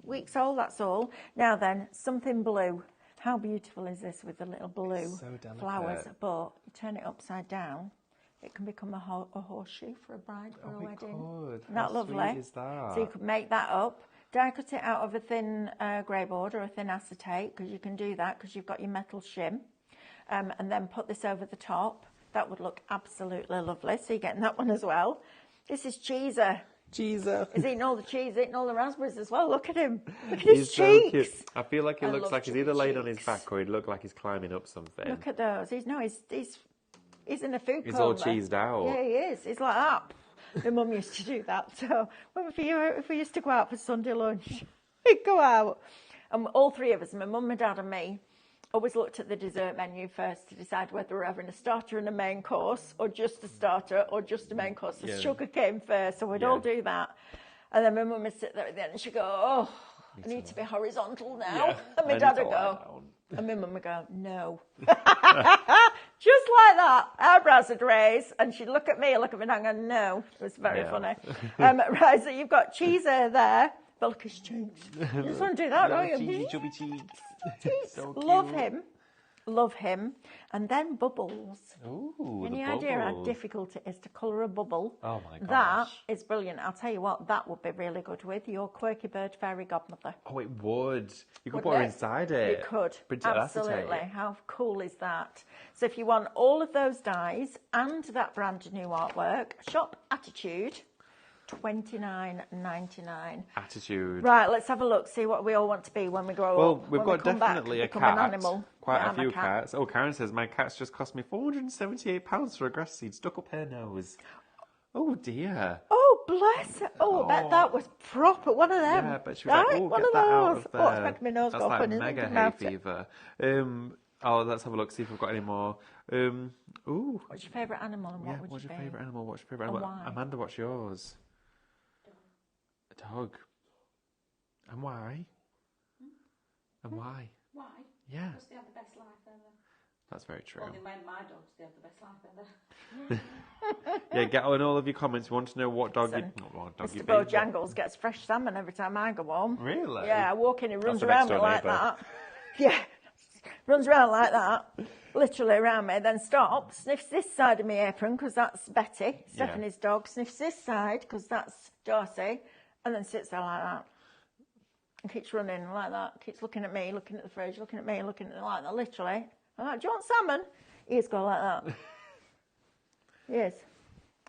Weeks old, that's all. Now then, something blue. How beautiful is this with the little blue So delicate. flowers? But you turn it upside down, it can become a horseshoe for a bride for a it wedding. could. Isn't How that lovely? sweet is that? So you could make that up. Die cut it out of a thin grey board or a thin acetate because you can do that because you've got your metal shim. And then put this over the top. That would look absolutely lovely. So you're getting that one as well. This is Cheeser. Jesus. He's eating all the cheese, eating all the raspberries as well. Look at him. Look at his He's so cheeks. cute. I feel like he I looks love like he's chubby either laid on his cheeks. back or he'd look like he's climbing up something. Look at those. He's in a food He's coma. all cheesed out. Yeah, he is. He's like that. My mum used to do that. So if we used to go out for Sunday lunch, we'd go out. And all three of us, my mum, my dad and me, always looked at the dessert menu first to decide whether we're having a starter and a main course or just a starter or just a main course. The Yeah. sugar came first, so we'd Yeah. all do that. And then my mum would sit there at the end and she'd go, oh, I need to be horizontal now. Yeah, And my I dad need would to lie go, down. and my mum would go, no. Just like that, eyebrows would raise, and she'd look at me, and go, no. It was very funny. Right, so you've got cheese there. But look at his cheeks. You just want to do that, don't you? Cheesy, chubby cheeks. So Love him. And then bubbles. Ooh, Any the idea how bubbles. difficult it is to colour a bubble? Oh my gosh. That is brilliant. I'll tell you what, that would be really good with your quirky bird fairy godmother. Oh, it would. You could Wouldn't put her it? inside it. You could. Print it on Absolutely. acetate. How cool is that? So if you want all of those dies and that brand new artwork, shop Attitude, $29.99. Attitude. Right, let's have a look, see what we all want to be when we grow Well, up. we've When got we come back, definitely a become cat. An animal. Quite Yeah, a I'm few cat. cats. Oh, Karen says, my cat's just cost me £478 for a grass seed stuck up her nose. Oh, dear. Oh, bless her. Oh, I bet that was proper. One of them. Yeah, but she was like, oh, one get of that out those. of there. Oh, it's making my nose That's go like funny. mega thinking hay about it. fever. Let's have a look, see if we've got any more. Ooh. What's your favourite animal and Yeah, what would what's you your be? favourite animal? What's your favourite And animal? why? Amanda, what's yours? A dog. And why? And why? Why? Yeah, Because they have the best life ever. that's very true. Well, they meant my dogs, they have the best life ever. Yeah, get on all of your comments. We want to know what dog Listen, you... What dog Mr. you be, but- Bojangles gets fresh salmon every time I go home. Really? Yeah, I walk in, he runs the around next me door like neighbour. that. Yeah, runs around like that, literally around me, then stops, sniffs this side of my apron because that's Betty, Stephanie's dog, sniffs this side because that's Darcy, and then sits there like that. And keeps running like that, keeps looking at me, looking at the fridge, looking at me, looking at it like that, literally. I'm like, do you want salmon? Ears go like that. Yes.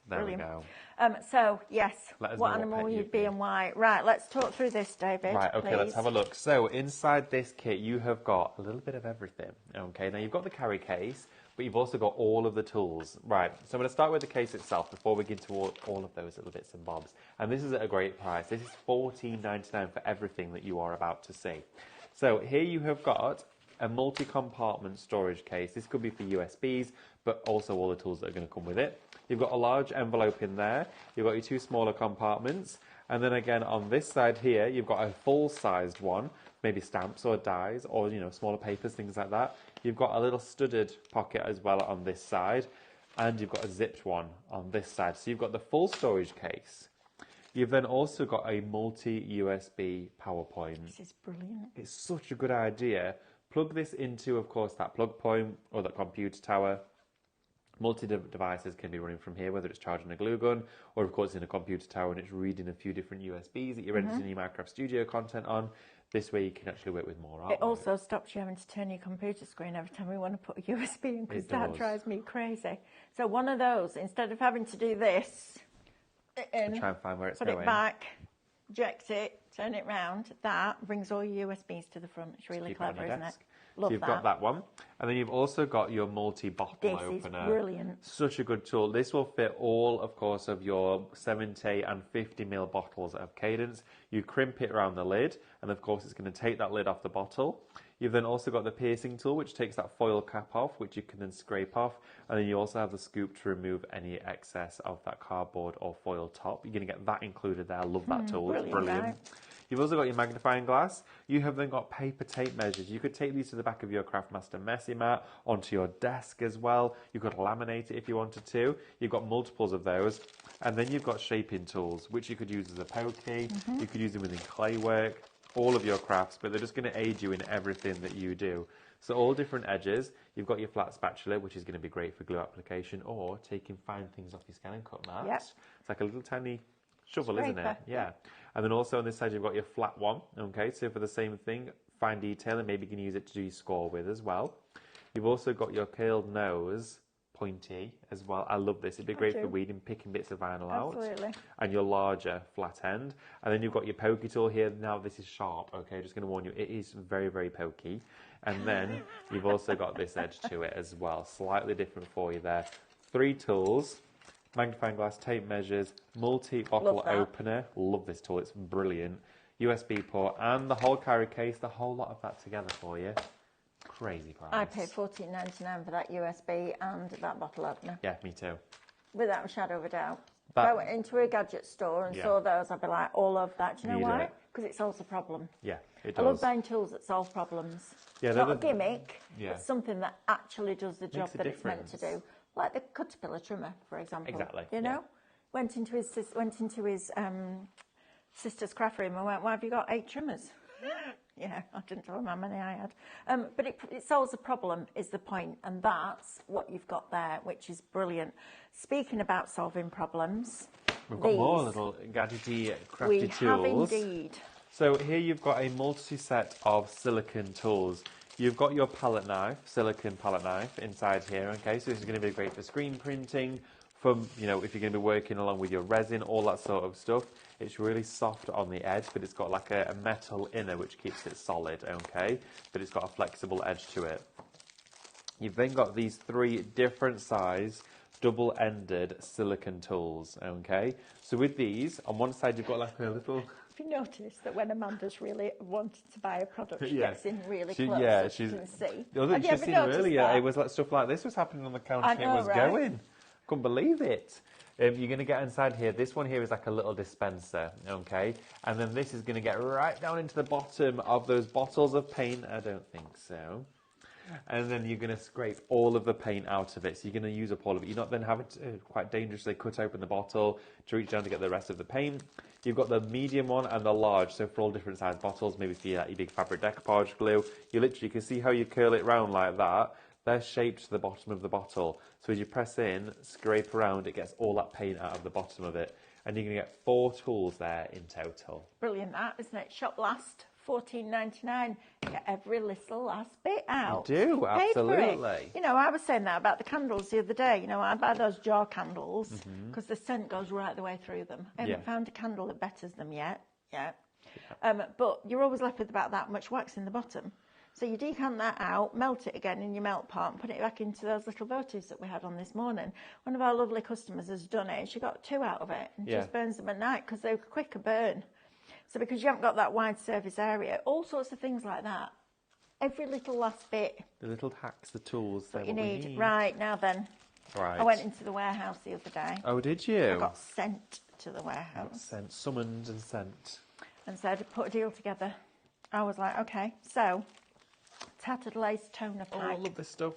There Brilliant. we go. So, yes, Let us what know what animal pet will you you'd be be. and why? Right, let's talk through this, David. Right, okay, let's please. have a look. So, inside this kit, you have got a little bit of everything. Okay, now you've got the carry case, but you've also got all of the tools. Right, so I'm going to start with the case itself before we get into all of those little bits and bobs. And this is at a great price. This is $14.99 for everything that you are about to see. So, here you have got a multi-compartment storage case. This could be for USBs, but also all the tools that are going to come with it. You've got a large envelope in there. You've got your two smaller compartments. And then again, on this side here, you've got a full-sized one, maybe stamps or dies or, smaller papers, things like that. You've got a little studded pocket as well on this side. And you've got a zipped one on this side. So you've got the full storage case. You've then also got a multi-USB power point. This is brilliant. It's such a good idea. Plug this into, of course, that plug point or that computer tower. Multi-devices can be running from here, whether it's charging a glue gun or, of course, in a computer tower and it's reading a few different USBs that you're editing your Minecraft Studio content on. This way you can actually work with more artwork. It also stops you having to turn your computer screen every time you want to put a USB in because It that does. drives me crazy. So one of those, instead of having to do this, in, Try and find where it's put going. it back, eject it, turn it round, that brings all your USBs to the front. It's really Keep it on clever, your isn't it? desk. Love So you've that. got that one. And then you've also got your multi-bottle This is opener. brilliant. Such a good tool. This will fit all, of course, of your 70 and 50ml bottles of Cadence. You crimp it around the lid, and of course it's going to take that lid off the bottle. You've then also got the piercing tool, which takes that foil cap off, which you can then scrape off. And then you also have the scoop to remove any excess of that cardboard or foil top. You're going to get that included there. I love that tool. It's brilliant. right? You've also got your magnifying glass. You have then got paper tape measures. You could take these to the back of your Craftmaster Messy Mat, onto your desk as well. You could laminate it if you wanted to. You've got multiples of those. And then you've got shaping tools, which you could use as a pokey. You could use them within clay work, all of your crafts, but they're just going to aid you in everything that you do. So all different edges. You've got your flat spatula, which is going to be great for glue application or taking fine things off your scan and cut mats. Yep. It's like a little tiny shovel, isn't it? Scraper, Yeah. And then also on this side, you've got your flat one. Okay, so for the same thing, fine detail, and maybe you can use it to do your score with as well. You've also got your curled nose, pointy as well. I love this. It'd be great for too. weeding, picking bits of vinyl out. Absolutely. And your larger flat end. And then you've got your pokey tool here. Now this is sharp, okay? Just going to warn you, it is very, very pokey. And then you've also got this edge to it as well. Slightly different for you there. 3 tools. Magnifying glass, tape measures, multi-bottle Love that. opener. Love this tool, it's brilliant. USB port and the whole carry case, the whole lot of that together for you. Crazy price. I paid $14.99 for that USB and that bottle opener, Yeah, me too. without a shadow of a doubt. If That- I went into a gadget store and Yeah. saw those, I'd be like, all of that. Do you know Need why? it. because it solves a problem. Yeah, it I love does. buying tools that solve problems. Yeah, Not they're a gimmick, yeah. but something that actually does the job Makes a that it's meant to difference. do. Like the Caterpillar trimmer, for example. Exactly, You yeah. know, went into his sister's craft room and went, "Why have you got 8 trimmers?" Yeah, I didn't tell him how many I had. But it solves a problem, is the point, and that's what you've got there, which is brilliant. Speaking about solving problems, We've got more little gadgety, crafty we tools. have indeed. So here you've got a multi-set of silicone tools. You've got your palette knife, silicone palette knife inside here, okay? So this is going to be great for screen printing, from, you know, if you're going to be working along with your resin, all that sort of stuff. It's really soft on the edge, but it's got like a metal inner which keeps it solid, okay? But it's got a flexible edge to it. You've then got these 3 different size double-ended silicone tools, okay? So with these, on one side you've got like a little... Have you noticed that when Amanda's really wanted to buy a product, she Yeah. gets in really She- close, yeah, so you she's- can see? The other Have thing you she's ever seen noticed earlier, that? it was like stuff like this was happening on the counter, I and it know, was right? going. Couldn't believe it. You're going to get inside here. This one here is like a little dispenser, okay? And then this is going to get right down into the bottom of those bottles of paint. I don't think so. And then you're going to scrape all of the paint out of it. So you're going to use up all of it. You're not then having to quite dangerously cut open the bottle to reach down to get the rest of the paint. You've got the medium one and the large, so for all different size bottles, maybe for your big fabric decoupage glue. You can see how you curl it round like that. They're shaped to the bottom of the bottle. So as you press in, scrape around, it gets all that paint out of the bottom of it. And you're going to get 4 tools there in total. Brilliant, that, isn't it? Shop last, $14.99. Get every little last bit out. You do, Pay for it. absolutely. You know, I was saying that about the candles the other day. You know, I buy those jar candles because the scent goes right the way through them. I haven't Yeah. found a candle that betters them yet. But you're always left with about that much wax in the bottom. So you decant that out, melt it again in your melt pot, and put it back into those little votives that we had on this morning. One of our lovely customers has done it, and she got 2 out of it, and Yeah. just burns them at night because they're quicker burn. So because you haven't got that wide surface area, all sorts of things like that. Every little last bit The little hacks, the tools, they're that you what we need. Right, now then. Right. I went into the warehouse the other day. Oh, did you? I got sent to the warehouse Sent, summoned and sent. and said, put a deal together. I was like, okay. So, tattered lace toner Oh, pack. I love this stuff.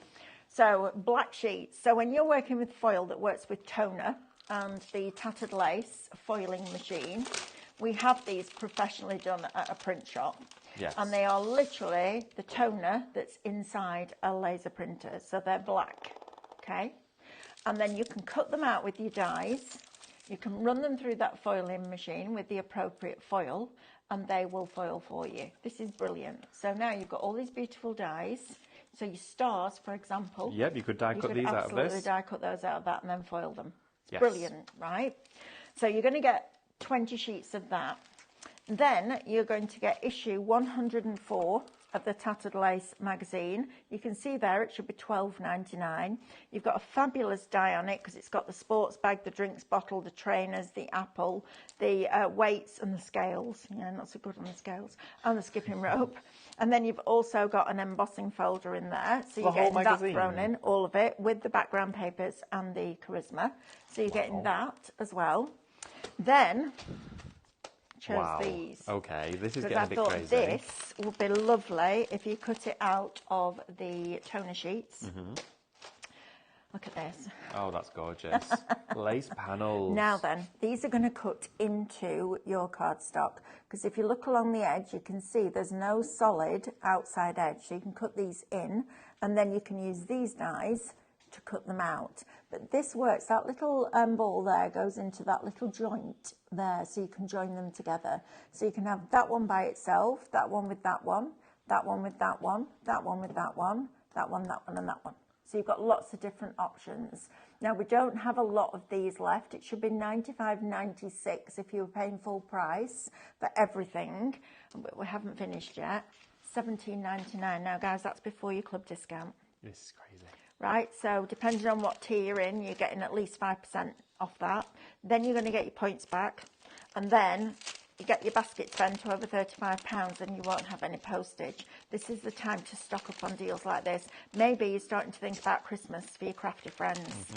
So black sheets. So when you're working with foil that works with toner and the tattered lace foiling machine, we have these professionally done at a print shop. Yes. And they are literally the toner that's inside a laser printer. So they're black, okay? And then you can cut them out with your dies. You can run them through that foiling machine with the appropriate foil, and they will foil for you. This is brilliant. So now you've got all these beautiful dies. So your stars, for example. Yep, you could die cut these out of absolutely this. die cut those out of that and then foil them. Yes. Brilliant, right? So you're going to get 20 sheets of that. Then you're going to get issue 104 of the Tattered Lace magazine. You can see there it should be $12.99. You've got a fabulous die on it because it's got the sports bag, the drinks bottle, the trainers, the apple, the weights and the scales. Yeah, not so good on the scales. And the skipping rope. And then you've also got an embossing folder in there. So you're The whole getting that magazine? thrown in, all of it, with the background papers and the charisma. So you're getting that as well. Then chose Wow. these. Okay, this is Because getting I a bit thought crazy. this would be lovely if you cut it out of the toner sheets. Look at this. Oh, that's gorgeous. Lace panels. Now then, these are going to cut into your cardstock because if you look along the edge, you can see there's no solid outside edge. So you can cut these in and then you can use these dies to cut them out. But this works, that little ball there goes into that little joint there so you can join them together. So you can have that one by itself, that one with that one, that one with that one, that one with that one, that one, and that one. So you've got lots of different options. Now, we don't have a lot of these left. It should be $95.96 if you were paying full price for everything, but we haven't finished yet. $17.99. Now, guys, that's before your club discount. This is crazy. Right, so depending on what tier you're in, you're getting at least 5% off that. Then you're going to get your points back, and then you get your basket spend to over £35 and you won't have any postage. This is the time to stock up on deals like this. Maybe you're starting to think about Christmas for your crafty friends.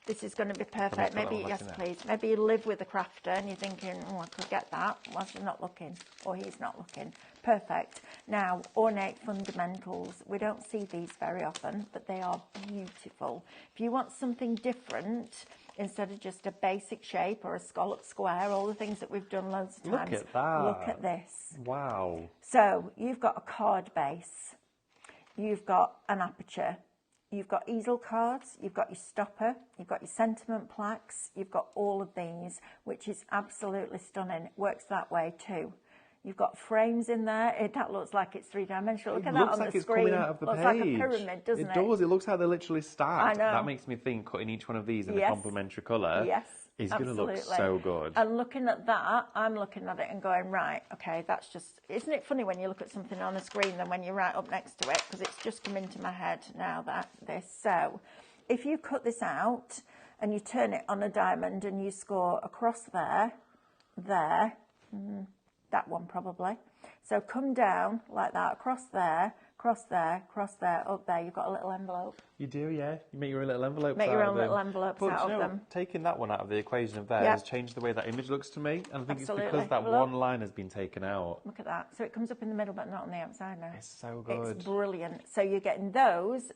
This is going to be Can I perfect. put that Maybe, one back yes, in there? please. Maybe you live with a crafter and you're thinking, oh, I could get that whilst you're not looking, or he's not looking. Perfect. Now, ornate fundamentals. We don't see these very often, but they are beautiful. If you want something different, instead of just a basic shape or a scallop square, all the things that we've done loads of times. Look at that. Look at this. Wow. So you've got a card base, you've got an aperture, you've got easel cards, you've got your stopper, you've got your sentiment plaques, you've got all of these, which is absolutely stunning. It works that way too. You've got frames in there. That looks like it's three-dimensional. Look at that on the screen. It looks like it's coming out of the looks page. like a pyramid, doesn't it? It does. It looks like they're literally stacked. I know. That makes me think cutting each one of these in a Yes. complementary colour Yes, is going to look absolutely. so good. And looking at that, I'm looking at it and going, right, okay, that's just... Isn't it funny when you look at something on a screen than when you're right up next to it? Because it's just come into my head now, this. So if you cut this out and you turn it on a diamond and you score across there, that one probably. So come down like that, across there, up there. You've got a little envelope. You do, yeah. You make your own little envelopes Make out your of own them. little envelopes But out you of know, them. taking that one out of the equation of theirs Yeah. has changed the way that image looks to me. And I think Absolutely. it's because that Have a look. one line has been taken out. Look at that. So it comes up in the middle, but not on the outside now. It's so good. It's brilliant. So you're getting those,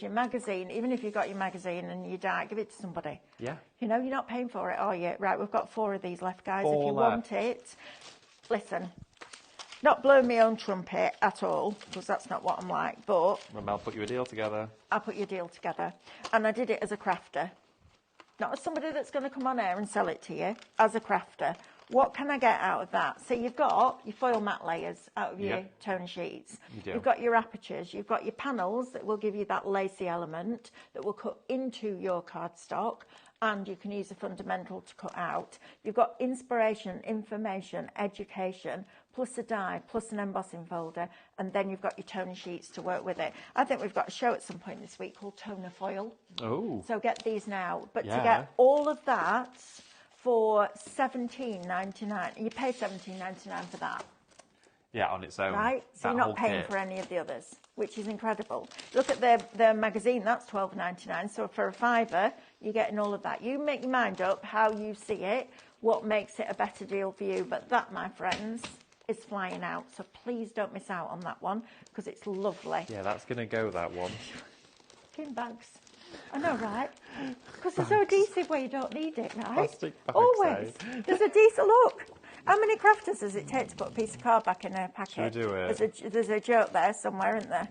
your magazine. Even if you've got your magazine and you die, give it to somebody. Yeah. You know, you're not paying for it, are you? Right, we've got 4 of these left, guys. If 4 you left. want it, listen. Not blowing my own trumpet at all, because that's not what I'm like, but Well, Mel put you a deal together. I put your deal together. And I did it as a crafter. Not as somebody that's going to come on air and sell it to you, as a crafter. What can I get out of that? So you've got your foil matte layers out of your Yep. tone sheets. You do. You've got your apertures. You've got your panels that will give you that lacy element that will cut into your cardstock, and you can use a fundamental to cut out. You've got inspiration, information, education, plus a die, plus an embossing folder, and then you've got your toner sheets to work with it. I think we've got a show at some point this week called Toner Foil. Oh. So get these now. But to Yeah. get all of that for $17.99, you pay $17.99 for that, Yeah, on its own. right? So That you're not whole paying kit. for any of the others, which is incredible. Look at their magazine, that's $12.99. So for a £5, you're getting all of that. You make your mind up how you see it, what makes it a better deal for you. But that, my friends, is flying out. So please don't miss out on that one, because it's lovely. Yeah, that's going to go, that one. Fucking bags. I know, right? Because they're so adhesive where you don't need it, right? Plastic bags, Always. eh? There's a decent look. How many crafters does it take to put a piece of card back in a packet? Should we do it? There's a joke there somewhere, isn't there?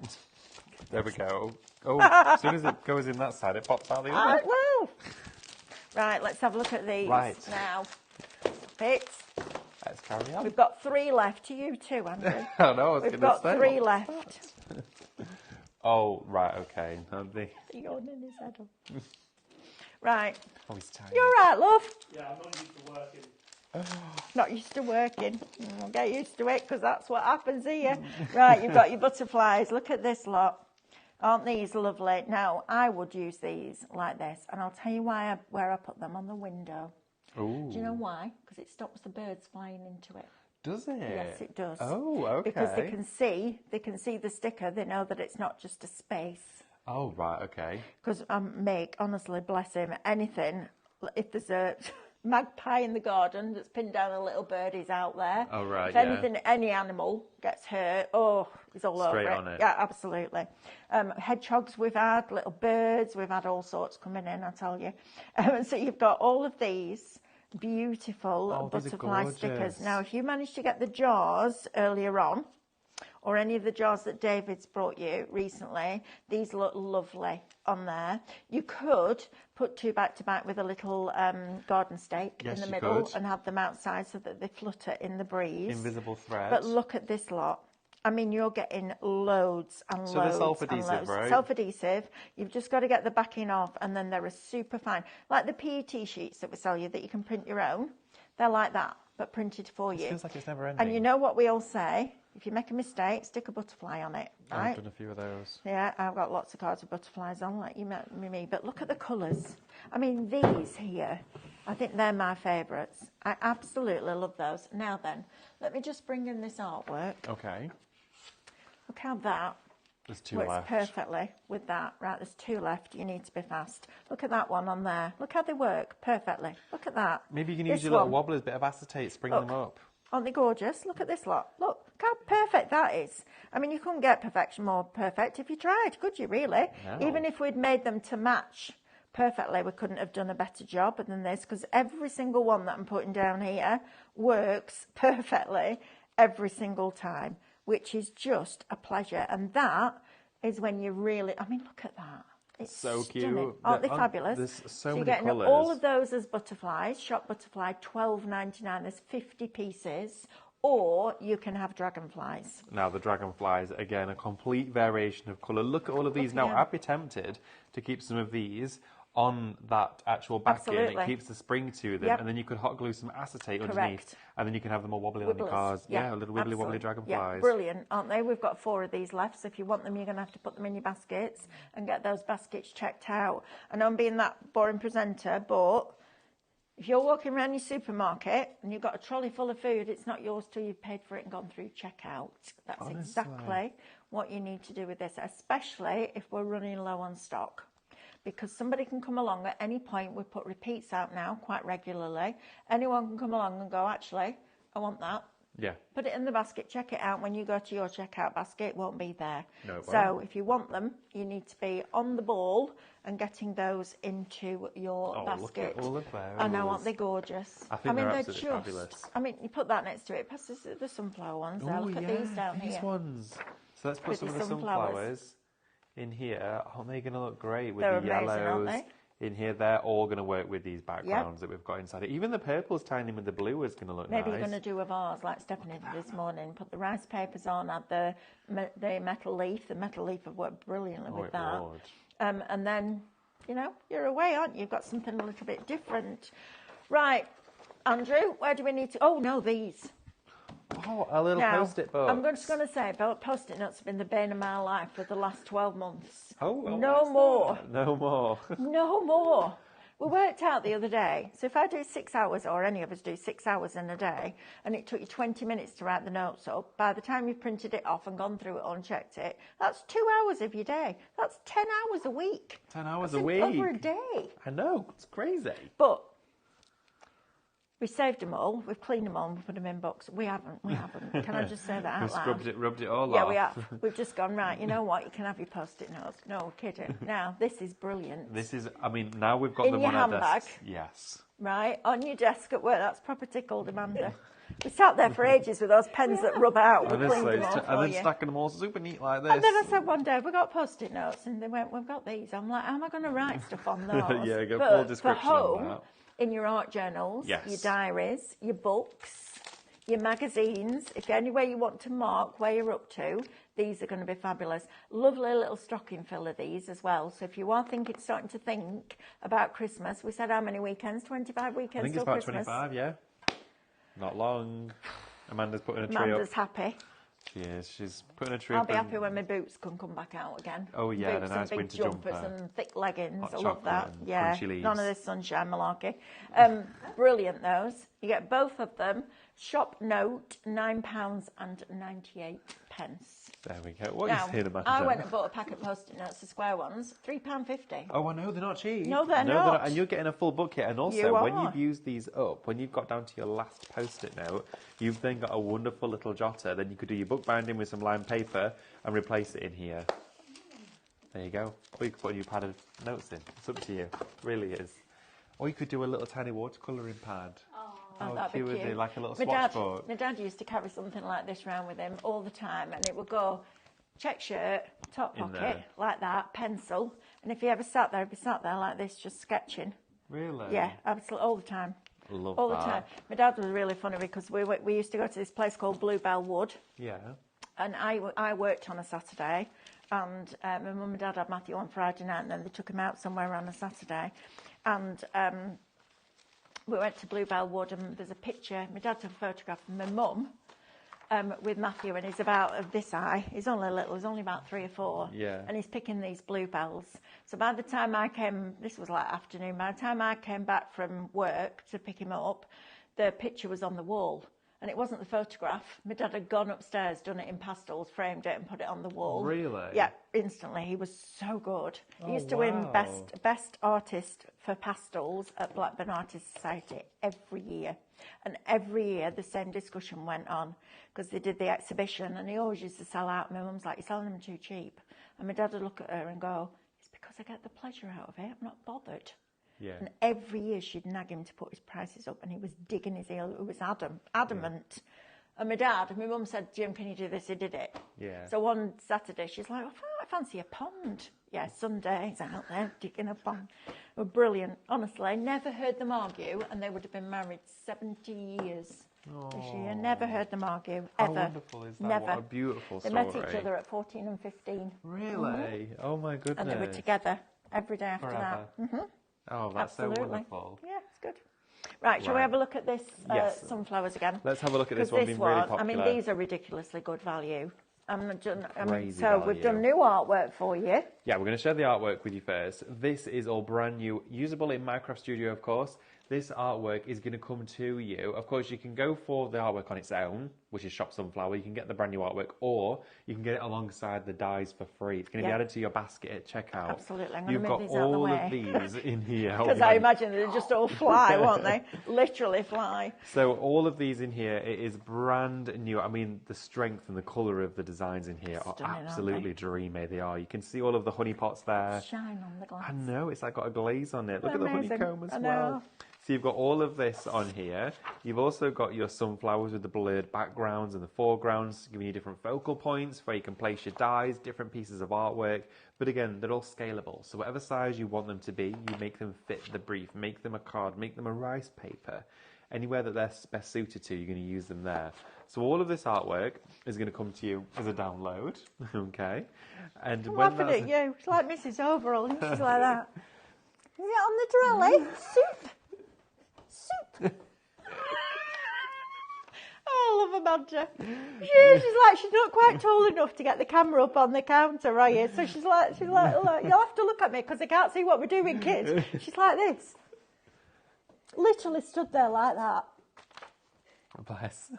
There we go. Oh, as soon as it goes in that side, it pops out the other. Well. Right, let's have a look at these Right. now. Bits. Let's carry on. We've got 3 left. To you too, Andrew. I know, I was We've going got to say. 3 left. Oh, right, okay. Yawning his head off. Right. Oh, he's tiny. You're right, love. Yeah, I'm not used to working. Not used to working. I'll get used to it, because that's what happens here. Right, you've got your butterflies. Look at this lot. Aren't these lovely? Now, I would use these like this, and I'll tell you where I put them, on the window. Ooh. Do you know why? Because it stops the birds flying into it. Does it? Yes, it does. Oh, okay. Because they can see the sticker. They know that it's not just a space. Oh, right, okay. Because Mick, honestly, bless him, anything, if there's a magpie in the garden that's pinned down a little bird, he's out there. Oh, right, if yeah. anything, any animal gets hurt, he's all Straight over on it. Yeah, absolutely. Hedgehogs we've had, little birds, we've had all sorts coming in, I tell you. So you've got all of these beautiful these are butterfly stickers. gorgeous. Now, if you managed to get the jars earlier on, or any of the jars that David's brought you recently, these look lovely on there. You could put 2 back to back with a little garden stake Yes, in the you middle could. and have them outside so that they flutter in the breeze. Invisible thread. But look at this lot. I mean, you're getting loads and So they're loads self-adhesive, and loads. right? Self-adhesive. You've just got to get the backing off, and then they're super fine. Like the PET sheets that we sell you that you can print your own. They're like that, but printed for you. It feels like it's never ending. And you know what we all say? If you make a mistake, stick a butterfly on it, right? I've done a few of those. Yeah, I've got lots of cards with butterflies on, like you met me. But look at the colours. I mean, these here, I think they're my favourites. I absolutely love those. Now then, let me just bring in this artwork. Okay. Look how that There's 2 works left. perfectly with that. Right, there's 2 left. You need to be fast. Look at that one on there. Look how they work perfectly. Look at that. Maybe you can This use your little one. wobblers, bit of acetate, spring them up. Aren't they gorgeous? Look at this lot. Look how perfect that is. I mean, you couldn't get perfection more perfect if you tried, could you really? No. Even if we'd made them to match perfectly, we couldn't have done a better job than this, because every single one that I'm putting down here works perfectly every single time, which is just a pleasure. And that is when you really, I mean, look at that. It's So stunning. cute. Aren't they There fabulous? there's so you're many getting colours. all of those as butterflies, shop butterfly, $12.99. There's 50 pieces. Or you can have dragonflies. Now the dragonflies, again, a complete variation of colour. Look at all of these. Now, again. I'd be tempted to keep some of these on that actual backing. Absolutely. It keeps the spring to them, Yep. and then you could hot glue some acetate underneath, Correct. and then you can have them all wobbling on your Wibblers. cars. Yeah, little wibbly wobbly absolutely. dragonflies. Yeah, brilliant, aren't they? We've got 4 of these left, so if you want them, you're going to have to put them in your baskets and get those baskets checked out. I know I'm being that boring presenter, but if you're walking around your supermarket and you've got a trolley full of food, it's not yours till you've paid for it and gone through checkout. That's Honestly. exactly what you need to do with this, especially if we're running low on stock. Because somebody can come along at any point. We put repeats out now quite regularly. Anyone can come along and go, actually, I want that. Yeah. Put it in the basket, check it out. When you go to your checkout basket, it won't be there. No, it so won't. if you want them, you need to be on the ball and getting those into your Oh, basket. look at all of those. I know, aren't they gorgeous? I think they're they're absolutely fabulous. I mean, you put that next to it. Plus, there's the sunflower ones there. Oh, Look at yeah, these down these here. ones. So let's put With some of the the sunflowers. sunflowers in here. Aren't they going to look great with They're the amazing, yellows? aren't In here, they're all going to work with these backgrounds that we've got inside it. Even the purple's tiny with the blue is going to look Maybe nice. you're going to do a vase like Stephanie did this morning. Put the rice papers on, add the metal leaf. The metal leaf have worked brilliantly Oh, with it that. would. And then, you know, you're away, aren't you? You've got something a little bit different. Right, Andrew, where do we need to... Oh, no, these. Oh, a little Now, post-it box. I'm just going to say, Post-it notes have been the bane of my life for the last 12 months. Oh, well, no what's more. that? No more. No more. We worked out the other day, so if I do 6 hours, or any of us do 6 hours in a day, and it took you 20 minutes to write the notes up, by the time you've printed it off and gone through it and checked it, that's 2 hours of your day. That's 10 hours a week. 10 hours That's a week. Over a day. I know, it's crazy. But we saved them all, we've cleaned them all, and we put them in books. We haven't. Can I just say that out We loud? rubbed it all Yeah, off. we have. We've just gone, right, you know what, you can have your Post-it notes. No, kidding. Now, this is brilliant. This is, I mean, now we've got In them your on our handbag. desks. Yes. Right, on your desk at work. That's proper tickled, Amanda. We sat there for ages with those pens that rub out. We cleaned Honestly, them all and for then you. stacking them all super neat like this. And then I said one day, we got Post-it notes, and they went, we've got these. I'm like, how am I going to write stuff on those? Yeah, get But full description for on home, that. in your art journals, Yes. your diaries, your books, your magazines, if anywhere you want to mark where you're up to, these are going to be fabulous. Lovely little stocking filler, these as well. So if you are starting to think about Christmas, we said how many weekends? 25 weekends I think till it's about Christmas. 25, yeah. Not long. Amanda's putting a tree Amanda's up. happy. She is. She's putting a tree I'll up. be and happy when my boots can come back out again. Oh, yeah, boots and a nice big winter jumpers jumper. and thick leggings. Hot I love that. chocolate and Yeah, crunchy leaves. none of this sunshine malarkey. Brilliant those. You get both of them. Shop note £9.98. There we go. What Now, are you saying, Amanda? I went and bought a packet of Post-it notes, the square ones, £3.50. Oh, I know, they're not cheap. No, they're not. And you're getting a full bucket. And also, You when are. you've used these up, when you've got down to your last Post-it note, you've then got a wonderful little jotter. Then you could do your book binding with some lined paper and replace it in here. There you go. Or you could put a new pad of notes in. It's up to you. It really is. Or you could do a little tiny watercolouring pad. Oh, How that'd be cute would cute. they? Like a little my swatch dad, book. My dad used to carry something like this around with him all the time, and it would go check shirt, top In pocket, there. like that, pencil. And if he ever sat there, he'd be sat there like this, just sketching. Really? Yeah, absolutely, all the time. Love All that. the time. My dad was really funny because we used to go to this place called Bluebell Wood, Yeah. and I worked on a Saturday, and my mum and dad had Matthew on Friday night, and then they took him out somewhere on a Saturday, and we went to Bluebell Wood, and there's a picture. My dad took a photograph of my mum with Matthew, and he's about of this eye. He's only little. He's only about 3 or 4. Yeah. And he's picking these bluebells. So by the time I came, this was like afternoon. By the time I came back from work to pick him up, the picture was on the wall. And it wasn't the photograph. My dad had gone upstairs, done it in pastels, framed it and put it on the wall. Really? Yeah, instantly. He was so good. He Oh, used to win wow. best artist for pastels at Blackburn Artists Society every year. And every year the same discussion went on because they did the exhibition and he always used to sell out. My mum's like, you're selling them too cheap. And my dad would look at her and go, it's because I get the pleasure out of it. I'm not bothered. Yeah. And every year she'd nag him to put his prices up and he was digging his heel. He was adamant. Yeah. And my mum said, Jim, can you do this? He did it. Yeah. So one Saturday she's like, I fancy a pond. Yeah, Sunday he's out there digging a pond. They were brilliant. Honestly, I never heard them argue and they would have been married 70 years this year. Never heard them argue, ever. How wonderful is that? Never. What a beautiful They story. met each other at 14 and 15. Really? Oh my goodness. And they were together every day after Forever. that. Mm-hmm. Oh, that's Absolutely. so wonderful. Yeah, it's good. Right, shall we Right. have a look at this Yes. sunflowers again? Let's have a look at this 'Cause one being really popular. I mean, these are ridiculously good value. Crazy so we've value. done new artwork for you. Yeah, we're going to share the artwork with you first. This is all brand new, usable in Minecraft Studio, of course. This artwork is going to come to you. Of course, you can go for the artwork on its own, which is Shop Sunflower. You can get the brand new artwork, or you can get it alongside the dies for free. It's going to be added to your basket at checkout. Absolutely. I'm going You've to got move these out of the all way. of these in here. Because I imagine they'll just all fly, won't they? Literally fly. So all of these in here, it is brand new. I mean, the strength and the colour of the designs in here are Stunning, aren't absolutely dreamy. They are. You can see all of the honey pots there. Shine on the glass. I know, it's like got a glaze on it. Look at the Amazing. honeycomb as I well. know. So you've got all of this on here. You've also got your sunflowers with the blurred backgrounds and the foregrounds, giving you different focal points where you can place your dies, different pieces of artwork. But again, they're all scalable. So whatever size you want them to be, you make them fit the brief. Make them a card, make them a rice paper. Anywhere that they're best suited to, you're going to use them there. So all of this artwork is going to come to you as a download, okay? And I'm when laughing that's at you. It's like Mrs. Overall, and she's like that. Is it on the trolley? Soup. Oh, I love Amanda. She's like, she's not quite tall enough to get the camera up on the counter, are you? So she's like, you'll have to look at me because I can't see what we're doing, kids. She's like this. Literally stood there like that. Bless.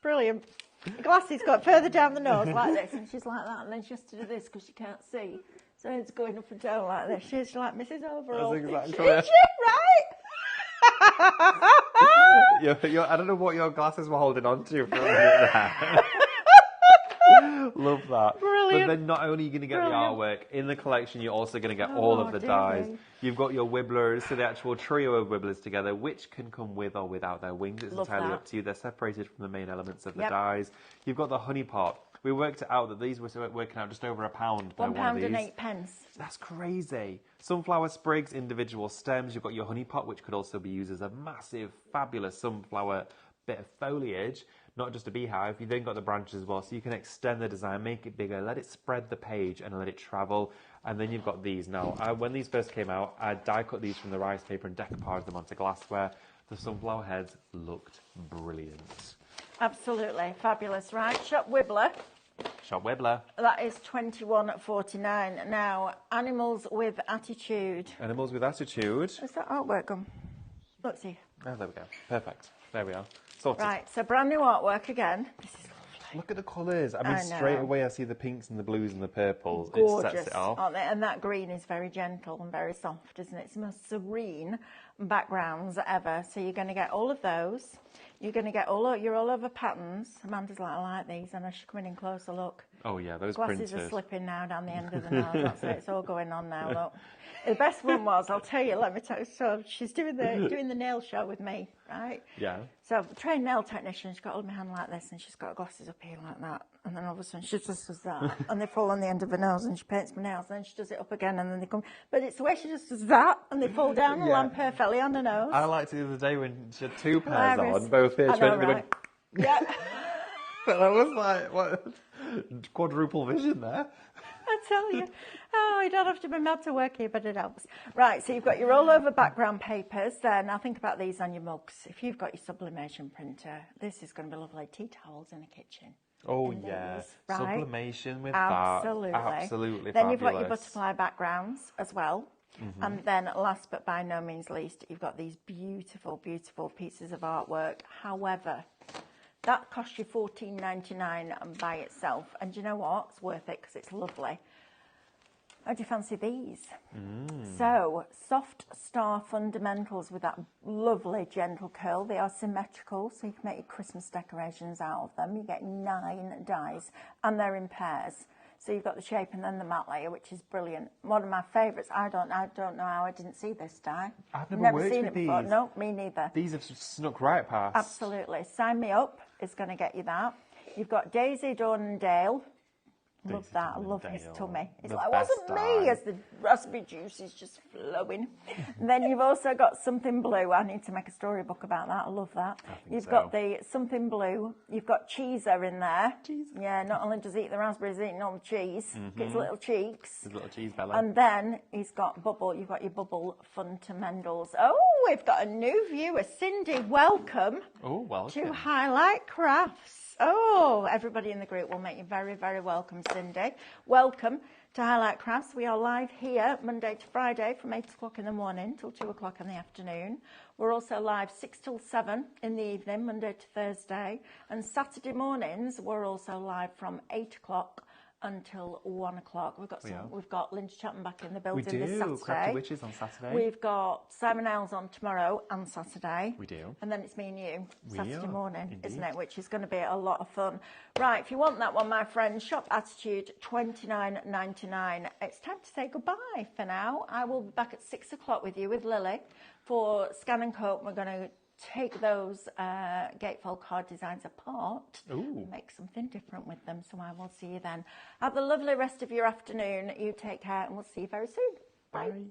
Brilliant. The glasses got further down the nose like this, and she's like that, and then she has to do this because she can't see. So it's going up and down like this. She's like Mrs. Overall. That's exactly Is it. she right? I don't know what your glasses were holding on to for a minute there. Love that. Brilliant. But then not only are you going to get the artwork, in the collection you're also going to get all of the dies. You've got your wibblers, so the actual trio of wibblers together, which can come with or without their wings. It's Love entirely that. up to you. They're separated from the main elements of the Yep. dies. You've got the honey pot. We worked it out that these were working out just over £1 per one of £1 these. and 8p. That's crazy. Sunflower sprigs, individual stems. You've got your honey pot, which could also be used as a massive, fabulous sunflower bit of foliage, not just a beehive. You've then got the branches as well, so you can extend the design, make it bigger, let it spread the page and let it travel. And then you've got these. Now, when these first came out, I die cut these from the rice paper and decoupaged them onto glassware. The sunflower heads looked brilliant. Absolutely fabulous, right? Shop Wibbler. Shop Wibbler. That is $21.49. Now, Animals with Attitude. Animals with Attitude. Is that artwork gone? Let's see. Oh, there we go. Perfect. There we are. Sorted. Right, so brand new artwork again. This is lovely. Look at the colours. I mean, I know. straight away I see the pinks and the blues and the purples. It Gorgeous, sets it off. aren't they? And that green is very gentle and very soft, isn't it? It's the most serene backgrounds ever. So you're going to get all of those. You're going to get all over patterns. Amanda's like, I like these. And I should come in closer, look. Oh, yeah, those Glasses printed. are slipping now down the end of the nose. That's it. It's all going on now, look. The best one was, I'll tell you, let me tell you. So she's doing the nail show with me, right? Yeah. So trained nail technician, she's got hold of my hand like this and she's got glasses up here like that. And then all of a sudden she just does that. And they fall on the end of her nose and she paints my nails. And then she does it up again and then they come. But it's the way she just does that and they fall down and land perfectly on her nose. I liked it the other day when she had two pairs Hilarious. on, both here. I She know, went and right? Yeah. went, I was like, what? Quadruple vision there. I tell you. Oh, you don't have to be mad to work here, but it helps. Right, so you've got your all-over background papers there. Now think about these on your mugs. If you've got your sublimation printer, this is going to be lovely. Tea towels in the kitchen. Oh, And yeah. these, right? Sublimation with Absolutely. that. Absolutely Then fabulous. you've got your butterfly backgrounds as well. And then last but by no means least, you've got these beautiful, beautiful pieces of artwork. However, That costs you $14.99 by itself. And do you know what? It's worth it because it's lovely. How do you fancy these? So, soft star fundamentals with that lovely gentle curl. They are symmetrical, so you can make your Christmas decorations out of them. You get 9 dies, and they're in pairs. So you've got the shape and then the matte layer, which is brilliant. One of my favourites. I don't know how I didn't see this die. I've never worked seen with it before. these. No, me neither. These have snuck right past. Absolutely. Sign Me Up is going to get you that. You've got Daisy Dawn and Dale. Love Daisy that. I Dawn love and his Dale. tummy. It's The like, it best wasn't me die. as the raspberry juice is just flowing. Then you've also got Something Blue. I need to make a storybook about that. I love that. You've got the Something Blue. You've got Cheeser in there. Cheeser. Yeah, not only does he eat the raspberries, he's eating all the cheese. Gets little cheeks. His little cheese belly. And then he's got Bubble. You've got your Bubble fundamentals. Oh, we've got a new viewer. Cindy, welcome Oh, welcome. to Highlight Crafts. Oh, everybody in the group will make you very, very welcome, Cindy. Welcome to Highlight Crafts. We are live here Monday to Friday from 8 o'clock in the morning till 2 o'clock in the afternoon. We're also live 6 till 7 in the evening, Monday to Thursday. And Saturday mornings, we're also live from 8 o'clock until 1 o'clock. We've got Lynch Chapman back in the We building this do. Saturday. Crafty Witches on Saturday. We've got Simon Ells on tomorrow and Saturday. We do. And then it's me and you We Saturday are, morning, isn't indeed. it? Which is going to be a lot of fun. Right, if you want that one, my friend, Shop Attitude, $29.99. It's time to say goodbye for now. I will be back at 6 o'clock with you, with Lily, for Scan and Cope. We're going to take those gatefold card designs apart and make something different with them. So I will see you then. Have the lovely rest of your afternoon. You take care and we'll see you very soon. Bye. Bye.